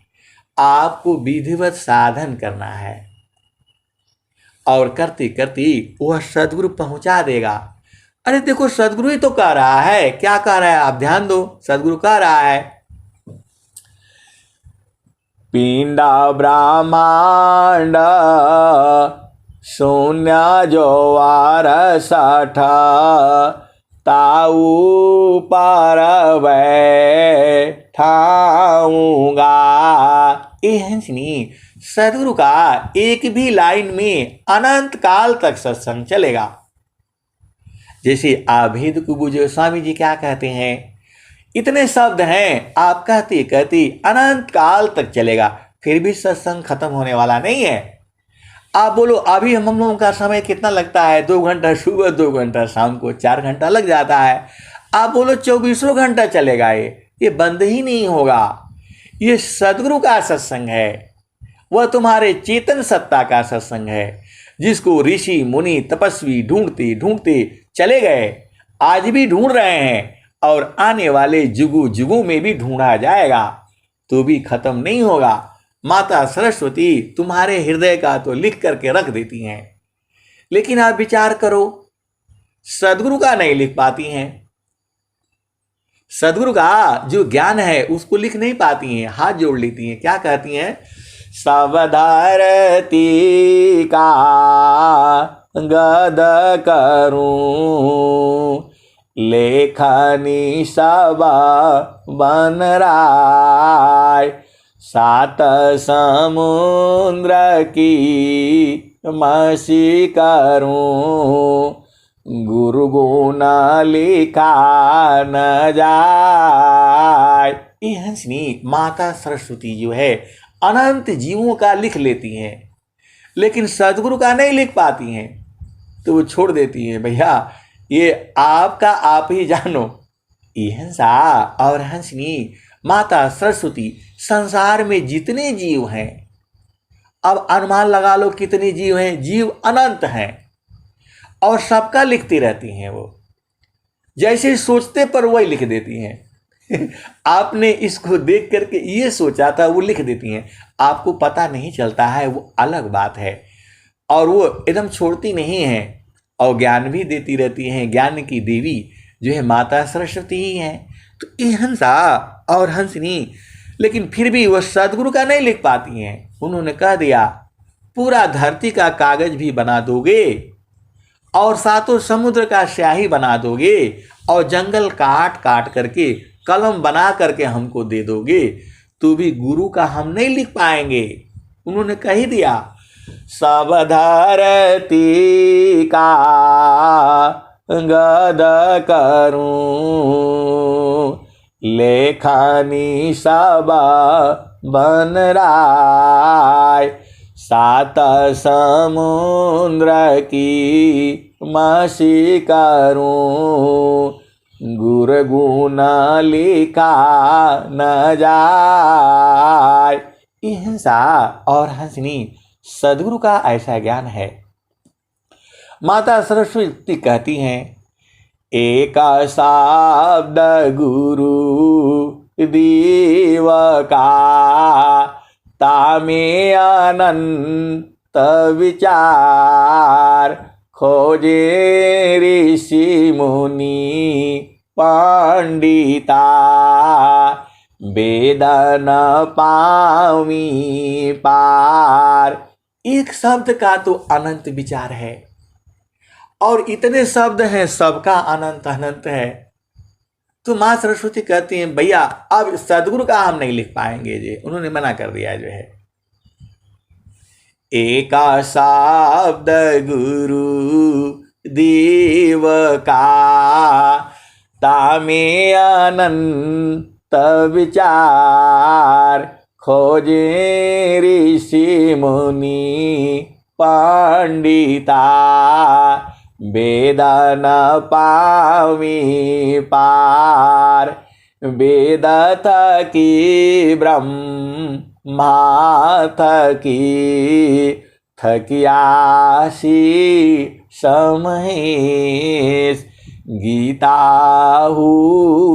आपको विधिवत साधन करना है और करते करते वह सदगुरु पहुंचा देगा। अरे देखो सदगुरु ही तो कह रहा है, क्या कह रहा है आप ध्यान दो। सदगुरु कह रहा है, पिंडा ब्रह्मांड शून्य जोवार 60, ताऊ पर बैठाऊंगा। ये हंसनी, सदगुरु का एक भी लाइन में अनंत काल तक सत्संग चलेगा। जैसे आभेद को बुझो, स्वामी जी क्या कहते हैं, इतने शब्द हैं, आप कहते कहते अनंत काल तक चलेगा, फिर भी सत्संग खत्म होने वाला नहीं है। आप बोलो अभी हम लोगों का समय कितना लगता है, 2 घंटा सुबह, 2 घंटा शाम को, 4 घंटा लग जाता है। आप बोलो 24 घंटा चलेगा, ये बंद ही नहीं होगा। ये सदगुरु का सत्संग है, वह तुम्हारे चेतन सत्ता का सत्संग है, जिसको ऋषि मुनि तपस्वी ढूंढते ढूंढते चले गए आज भी ढूंढ रहे हैं और आने वाले जुगों जुगों में भी ढूंढा जाएगा, तो भी खत्म नहीं होगा। माता सरस्वती तुम्हारे हृदय का तो लिख करके रख देती हैं, लेकिन आप विचार करो, सदगुरु का नहीं लिख पाती हैं। सदगुरु का जो ज्ञान है उसको लिख नहीं पाती हैं, हाथ जोड़ लेती हैं। क्या कहती हैं? सबधारती का गद करूं, लेखनी सब बन राय, सात समुद्र की मसी करूं, गुरु गुण लिखा न जाय। ये हंसनी माता सरस्वती जो है अनंत जीवों का लिख लेती हैं, लेकिन सदगुरु का नहीं लिख पाती हैं, तो वो छोड़ देती हैं। भैया ये आपका आप ही जानो। ये हंसा और हंसनी माता सरस्वती संसार में जितने जीव हैं, अब अनुमान लगा लो कितने जीव हैं, जीव अनंत हैं और सबका लिखती रहती हैं। वो जैसे सोचते पर वही लिख देती हैं। आपने इसको देख करके ये सोचा था, वो लिख देती हैं। आपको पता नहीं चलता है, वो अलग बात है। और वो एकदम छोड़ती नहीं हैं और ज्ञान भी देती रहती हैं। ज्ञान की देवी जो है माता सरस्वती ही हैं। तो ये हंसा और हंसनी, लेकिन फिर भी वो सदगुरु का नहीं लिख पाती हैं। उन्होंने कह दिया, पूरा धरती का कागज भी बना दोगे और सातों समुद्र का स्याही बना दोगे और जंगल काट काट करके कलम बना करके हमको दे दोगे, तो भी गुरु का हम नहीं लिख पाएंगे। उन्होंने कह ही दिया, सब धरती का गद करूं, लेखनी सब बन राय, सात समुद्र की मसी करूं, गुरु गुण लिखा न जाय। हिंसा और हंसनी सदगुरु का ऐसा ज्ञान है। माता सरस्वती कहती हैं, एक शब्द गुरु दीव का, तामे अनंत विचार, खोजे ऋषि मुनि पंडिता, वेद न पावी पार। एक शब्द का तो अनंत विचार है और इतने शब्द हैं, सबका अनंत अनंत है। तो माँ सरस्वती कहती हैं, भैया अब सदगुरु का हम नहीं लिख पाएंगे जी। उन्होंने मना कर दिया जो है। एका शब्द गुरु देव का, तामे अनंत विचार, खोजे ऋषि मुनि पंडिता, वेद न पावी पार, वेद थकी ब्रह्मा थकी, थकियासी समहेश, गीता हु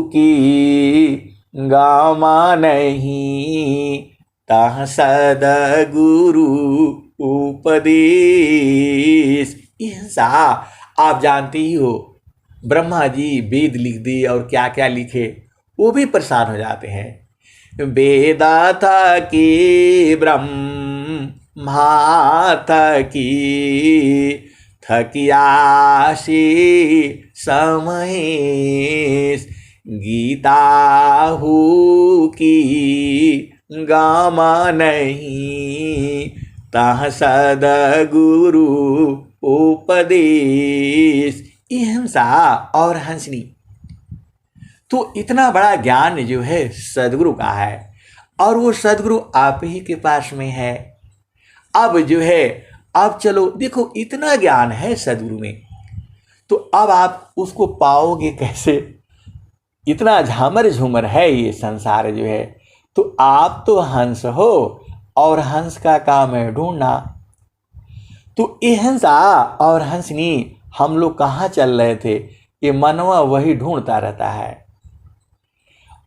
की गामा नहीं, तह सदगुरु उपदेश। हिंसा आप जानते ही हो, ब्रह्मा जी वेद लिख दिए और क्या क्या लिखे, वो भी परेशान हो जाते हैं। वेदा था कि ब्रह्मा थकी, थकियासी समहेश, गीता हु की गामा नहीं, तह सदगुरु उपदेश। हिंसा और हंसनी, तो इतना बड़ा ज्ञान जो है सदगुरु का है और वो सदगुरु आप ही के पास में है। अब जो है, अब चलो देखो, इतना ज्ञान है सदगुरु में, तो अब आप उसको पाओगे कैसे? इतना झामर झूमर है ये संसार जो है। तो आप तो हंस हो और हंस का काम है ढूंढना। तो ये हंसा और हंसनी हम लोग कहाँ चल रहे थे? ये मनवा वही ढूंढता रहता है,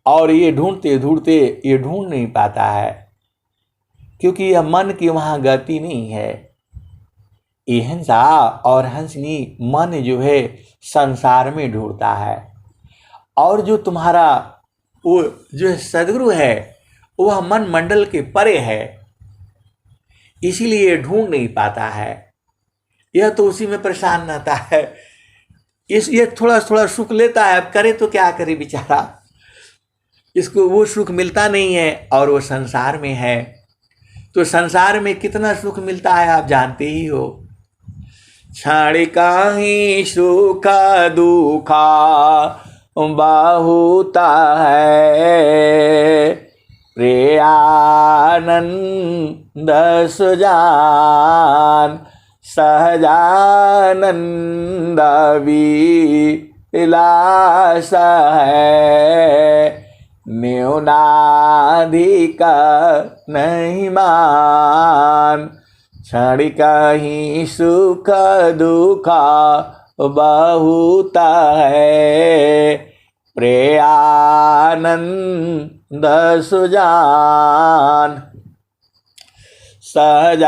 और ये ढूंढते ढूंढते ये ढूंढ नहीं पाता है, क्योंकि यह मन की वहाँ गति नहीं है। ये हंसा और हंसनी मन जो है संसार में ढूंढता है, और जो तुम्हारा वो जो सदगुरु है वह मन मंडल के परे है, इसीलिए ढूंढ नहीं पाता है। यह तो उसी में परेशान रहता है। ये थोड़ा थोड़ा सुख लेता है, अब करे तो क्या करे बेचारा, इसको वो सुख मिलता नहीं है और वो संसार में है। तो संसार में कितना सुख मिलता है आप जानते ही हो। क्षणिका ही सुख दुखा बाहुता है, प्रियानंद सुजान सहजानंद विलास है, न्यूनाधिक नहीं मान। क्षणिक ही सुख दुखा बहुत है, प्रेयानंद सुजान सहजानंद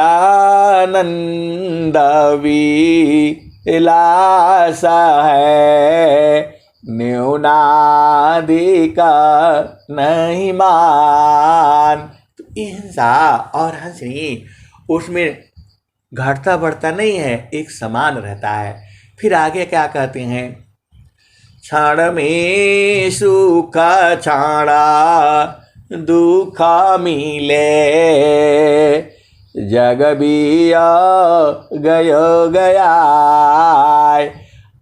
विलास है, न्यूनाधिक नहीं मान। तो हिंसा और हंसनी उसमें घटता बढ़ता नहीं है, एक समान रहता है। फिर आगे क्या कहते हैं, क्षण में सुख क्षणा दुख मिले, जग भी गयो गया,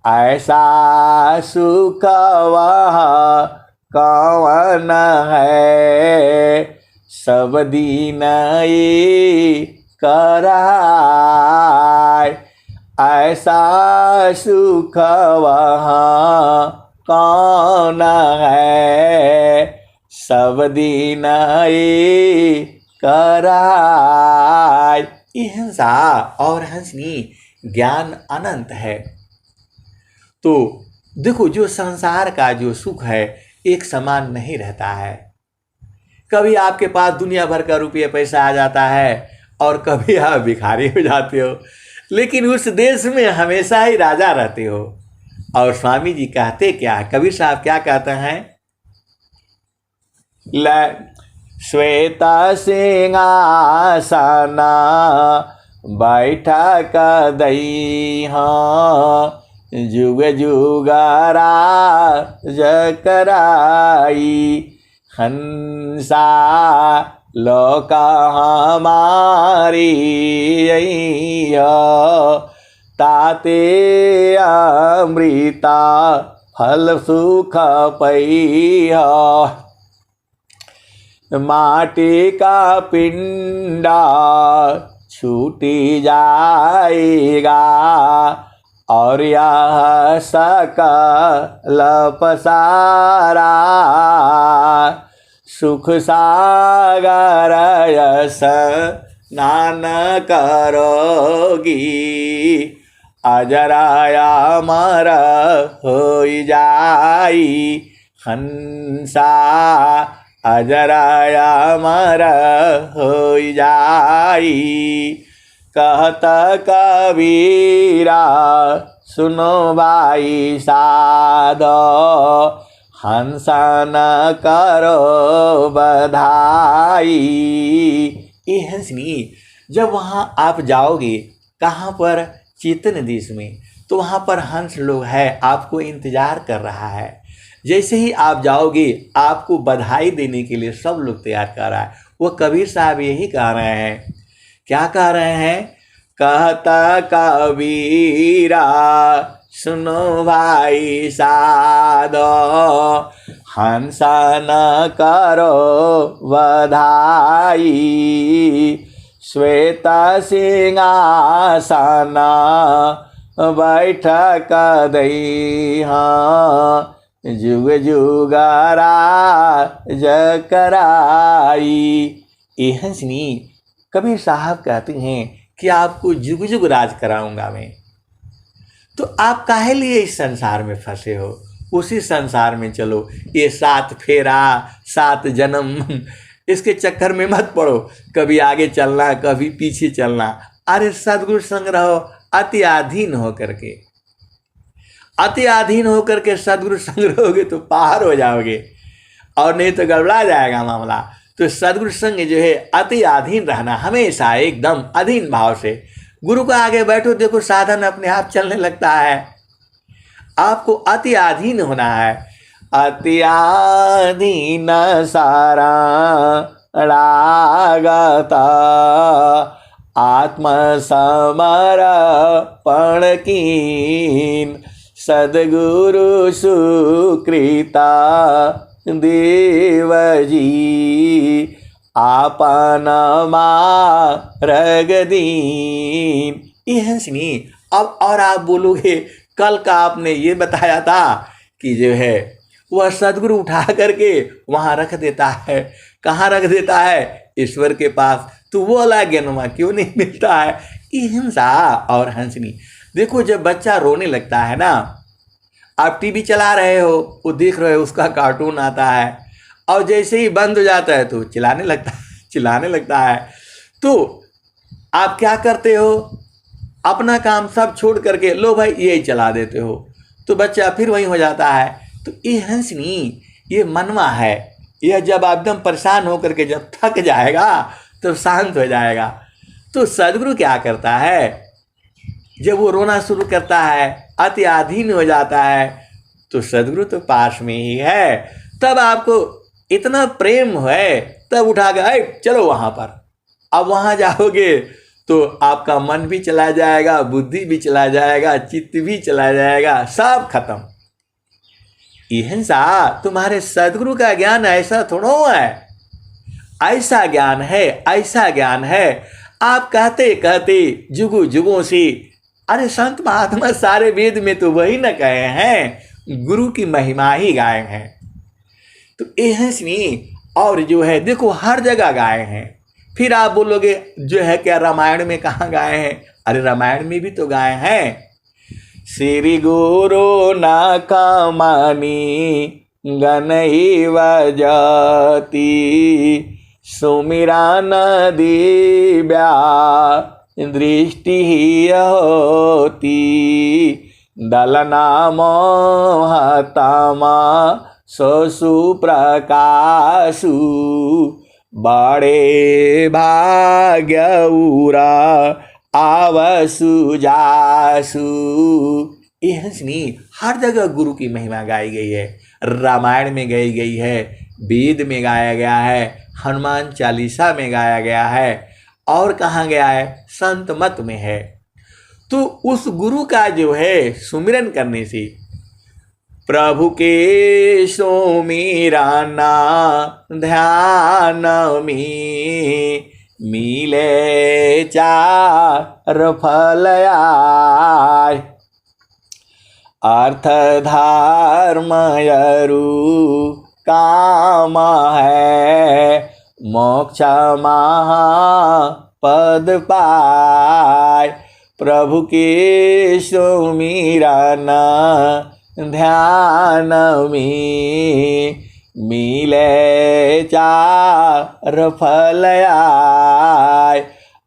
ऐसा सुख वह कौन है, सब दिन ये कराय, ऐसा सुख वह कौन है, सब दिन ये कराय। हिंसा और हंसनी ज्ञान अनंत है। तो देखो, जो संसार का जो सुख है एक समान नहीं रहता है। कभी आपके पास दुनिया भर का रुपया पैसा आ जाता है और कभी आप भिखारी हो जाते हो, लेकिन उस देश में हमेशा ही राजा रहते हो। और स्वामी जी कहते क्या, कबीर साहब क्या कहते हैं, श्वेत सिंहासन बैठक दई, जुग जुग राज कराई, हंसा लोक हमारी ताते अमृता फल सुख पई, माटी का पिंडा छूटी जाएगा, और यह सकल पसारा सुख सागर यस स्नान करोगी, अजराया मर हो जाई, हंसा अजराया मर हो जाई। कहत कबीरा सुनो भाई साधो, हंसा न करो बधाई। ये हंसनी, जब वहाँ आप जाओगे, कहाँ पर, चेतन देश में, तो वहाँ पर हंस लोग है, आपको इंतजार कर रहा है। जैसे ही आप जाओगे आपको बधाई देने के लिए सब लोग तैयार कर रहा है। वो कबीर साहब यही कह रहे हैं, क्या कह रहे हैं, कहता कबीरा सुनो भाई साधो, हंसा न करो बधाई, श्वेत सिंहासन बैठक दई, जुग जुग राज कराई। ये हंसनी, कबीर साहब कहते हैं कि आपको जुग जुग राज कराऊंगा मैं। तो आप काहे लिए इस संसार में फंसे हो? उसी संसार में चलो। ये 7 फेरा 7 जन्म, इसके चक्कर में मत पड़ो। कभी आगे चलना, कभी पीछे चलना। अरे सदगुरु संग रहो, अति अधीन होकर के, अति अधीन होकर के सदगुरु संग रहोगे तो पार हो जाओगे, और नहीं तो गड़बड़ा जाएगा मामला। तो सदगुरु संग जो है अति अधीन रहना, हमेशा एकदम अधीन भाव से गुरु को आगे बैठो। देखो साधन अपने आप चलने लगता है। आपको अति अधीन होना है। अति अधीन सारा रागता आत्मसमर्पण कीन, सदगुरु सुकृता देव जी आपन मार्ग दीन। ये है सुनिए। अब और आप बोलोगे कल का आपने ये बताया था कि जो है वह सदगुरु उठा करके वहाँ रख देता है। कहाँ रख देता है? ईश्वर के पास। तो वो वाला ज्ञानमा क्यों नहीं मिलता है? ये हिंसा और हंसनी। देखो जब बच्चा रोने लगता है ना, आप टीवी चला रहे हो, वो देख रहे हो, उसका कार्टून आता है, और जैसे ही बंद हो जाता है तो चिल्लाने लगता है। तो आप क्या करते हो? अपना काम सब छोड़ करके लो भाई यही चला देते हो, तो बच्चा फिर वही हो जाता है। तो ये हंसनी, ये मनवा है। यह जब एकदम परेशान होकर के जब थक जाएगा तो शांत हो जाएगा। तो सदगुरु क्या करता है? जब वो रोना शुरू करता है, अति अधीन हो जाता है, तो सदगुरु तो पास में ही है। तब आपको इतना प्रेम है, तब उठा के चलो वहाँ पर। अब वहाँ जाओगे तो आपका मन भी चला जाएगा, बुद्धि भी चला जाएगा, चित्त भी चला जाएगा, सब खत्म। हिंसा तुम्हारे सदगुरु का ज्ञान ऐसा थोड़ा है। ऐसा ज्ञान है, ऐसा ज्ञान है। आप कहते कहते जुगों जुगों से, अरे संत महात्मा सारे वेद में तो वही न कहे हैं, गुरु की महिमा ही गाए हैं। तो ये है सुनिए। और जो है देखो हर जगह गाए हैं। फिर आप बोलोगे जो है क्या रामायण में कहाँ गाए हैं? अरे रामायण में भी तो गाए हैं। श्री गुरु न कमानी गनैव जाति, सुमिरा न दिव्या दृष्टि होती, दलना मोहतमा ससु प्रकाशु, बड़े भाग्यउरा आवसु जासु। ये हंसनी हर जगह गुरु की महिमा गाई गई है। रामायण में गाई गई है, वेद में गाया गया है, हनुमान चालीसा में गाया गया है, और कहाँ गया है? संत मत में है। तो उस गुरु का जो है सुमिरन करने से प्रभु के सुमिरना ध्यान में मिले 4 फल आय, अर्थ धर्म अरु काम है, मोक्ष महापद पाय। प्रभु के सुमिरन ध्यान में मिले 4 फल आय,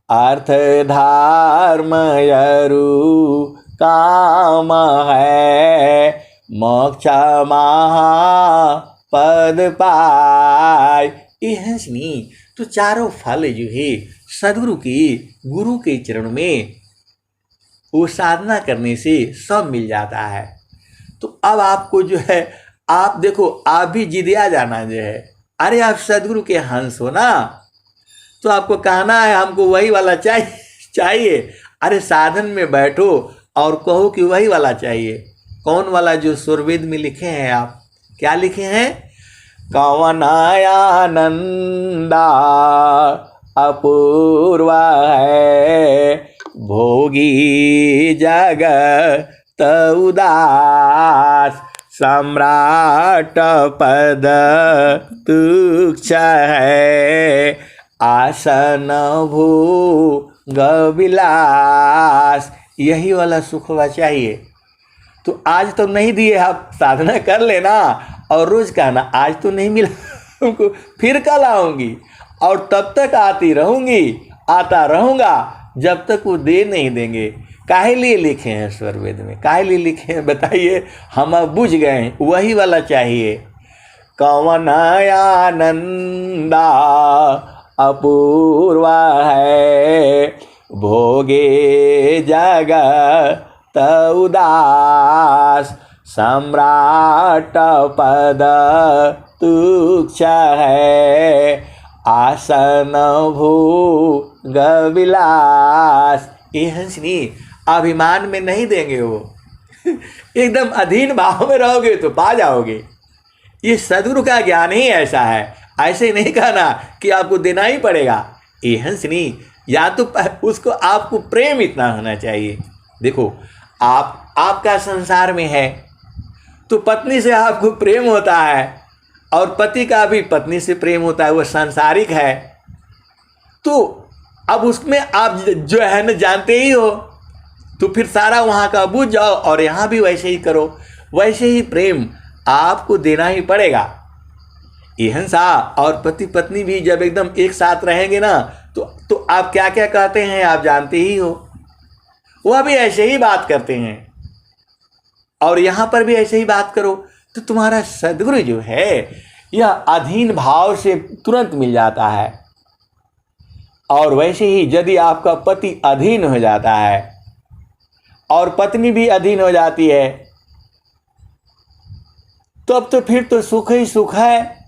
अर्थ धर्म अरु काम है, मोक्ष महापद पाय। ये है सुनी। तो चारों फल जो है सदगुरु की, गुरु के चरण में वो साधना करने से सब मिल जाता है। तो अब आपको जो है, आप देखो आप भी जिदिया जाना जो है, अरे आप सदगुरु के हंस हो ना, तो आपको कहना है हमको वही वाला चाहिए। अरे साधन में बैठो और कहो कि वही वाला चाहिए। कौन वाला? जो सुरवेद में लिखे हैं। आप क्या लिखे हैं? कवन आनंदा अपूर्व है, भोगी जगत उदास, सम्राट पद तुच्छ है, आसन भोग विलास। यही वाला सुख चाहिए। तो आज तो नहीं दिए, आप साधना कर लेना और रोज कहना आज तो नहीं मिला हमको, फिर कल आऊंगी, और तब तक आती रहूंगी, आता रहूंगा जब तक वो दे नहीं देंगे। काहे लिए लिखे हैं स्वर वेद में, काहे लिए लिखे हैं बताइए? हम अब बुझ गए हैं, वही वाला चाहिए। कवन आनंदा अपूर्वा है, भोगे जगत उदास, सम्राट पद तुच्छ है, आसन भोग विलास। ये हंसनी अभिमान में नहीं देंगे वो एकदम अधीन भाव में रहोगे तो पा जाओगे। ये सद्गुरु का ज्ञान ही ऐसा है। ऐसे नहीं कहना कि आपको देना ही पड़ेगा। ये हंसनी या तो उसको आपको प्रेम इतना होना चाहिए। देखो आपका संसार में है तो पत्नी से आपको प्रेम होता है, और पति का भी पत्नी से प्रेम होता है, वो सांसारिक है। तो अब उसमें आप जो है ना जानते ही हो, तो फिर सारा वहाँ का बूझ जाओ और यहाँ भी वैसे ही करो। वैसे ही प्रेम आपको देना ही पड़ेगा। हिंसा और पति पत्नी भी जब एकदम एक साथ रहेंगे ना, तो आप क्या क्या कहते हैं आप जानते ही हो। वह भी ऐसे ही बात करते हैं और यहाँ पर भी ऐसे ही बात करो, तो तुम्हारा सद्गुरु जो है यह अधीन भाव से तुरंत मिल जाता है। और वैसे ही यदि आपका पति अधीन हो जाता है और पत्नी भी अधीन हो जाती है, तो अब तो फिर तो सुख ही सुख है।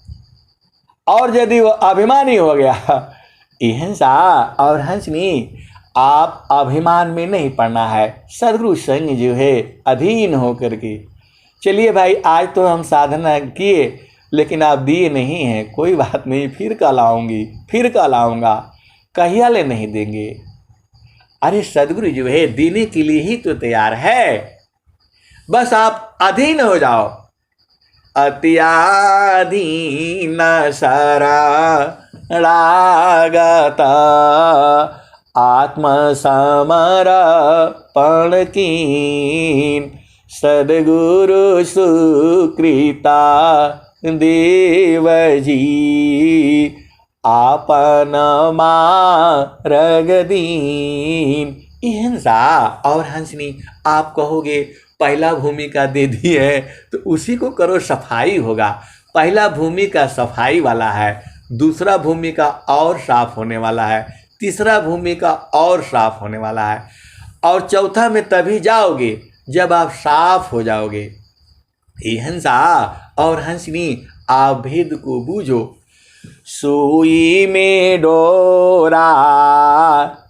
और यदि वो अभिमानी हो गया, हिंसा और हंसनी, आप अभिमान में नहीं पड़ना है। सद्गुरु संग जो है अधीन होकर के चलिए भाई, आज तो हम साधना किए लेकिन आप दिए नहीं हैं, कोई बात नहीं, फिर कल आऊँगी, फिर कल आऊँगा, कहिया ले नहीं देंगे। अरे सद्गुरु जो है देने के लिए ही तो तैयार है, बस आप अधीन हो जाओ। अत्याधीन शरणागत आत्मसमर्पण कीन, सद्गुरु सुकृता देव जी, आपन मार्ग दीन। हिंसा और हंसनी, आप कहोगे पहला भूमिका दे दी है तो उसी को करो, सफाई होगा। पहला भूमिका सफाई वाला है, दूसरा भूमिका और साफ होने वाला है, तीसरा भूमिका और साफ होने वाला है, और चौथा में तभी जाओगे जब आप साफ हो जाओगे। हिंसा और हंसनी, आप भेद को बूझो। सुई में डोरा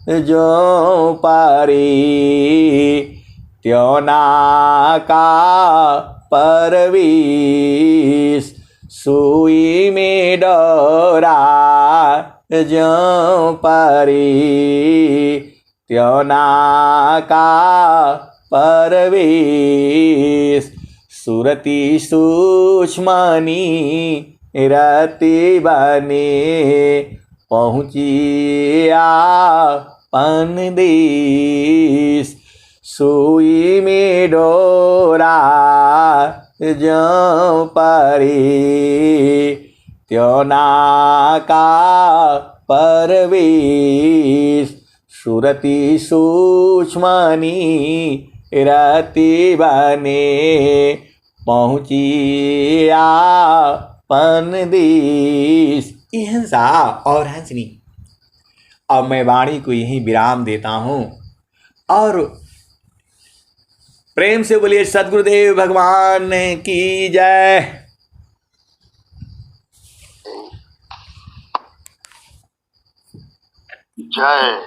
जो पारी, त्योना का परवीस। सुई में डोरा जो पारी, त्योना का परवीस। सुरति सूक्ष्मनी रति बने, पहुँचिया पन देश। सुई में डोरा जो परी, त्योना का परवेश। सुरति सूक्ष्मनी रति बने, पहुँचिया पन देश। हिंसा और हंसनी। अब मैं वाणी को यहीं विराम देता हूँ, और प्रेम से बोलिए सद्गुरुदेव भगवान की जय। जय।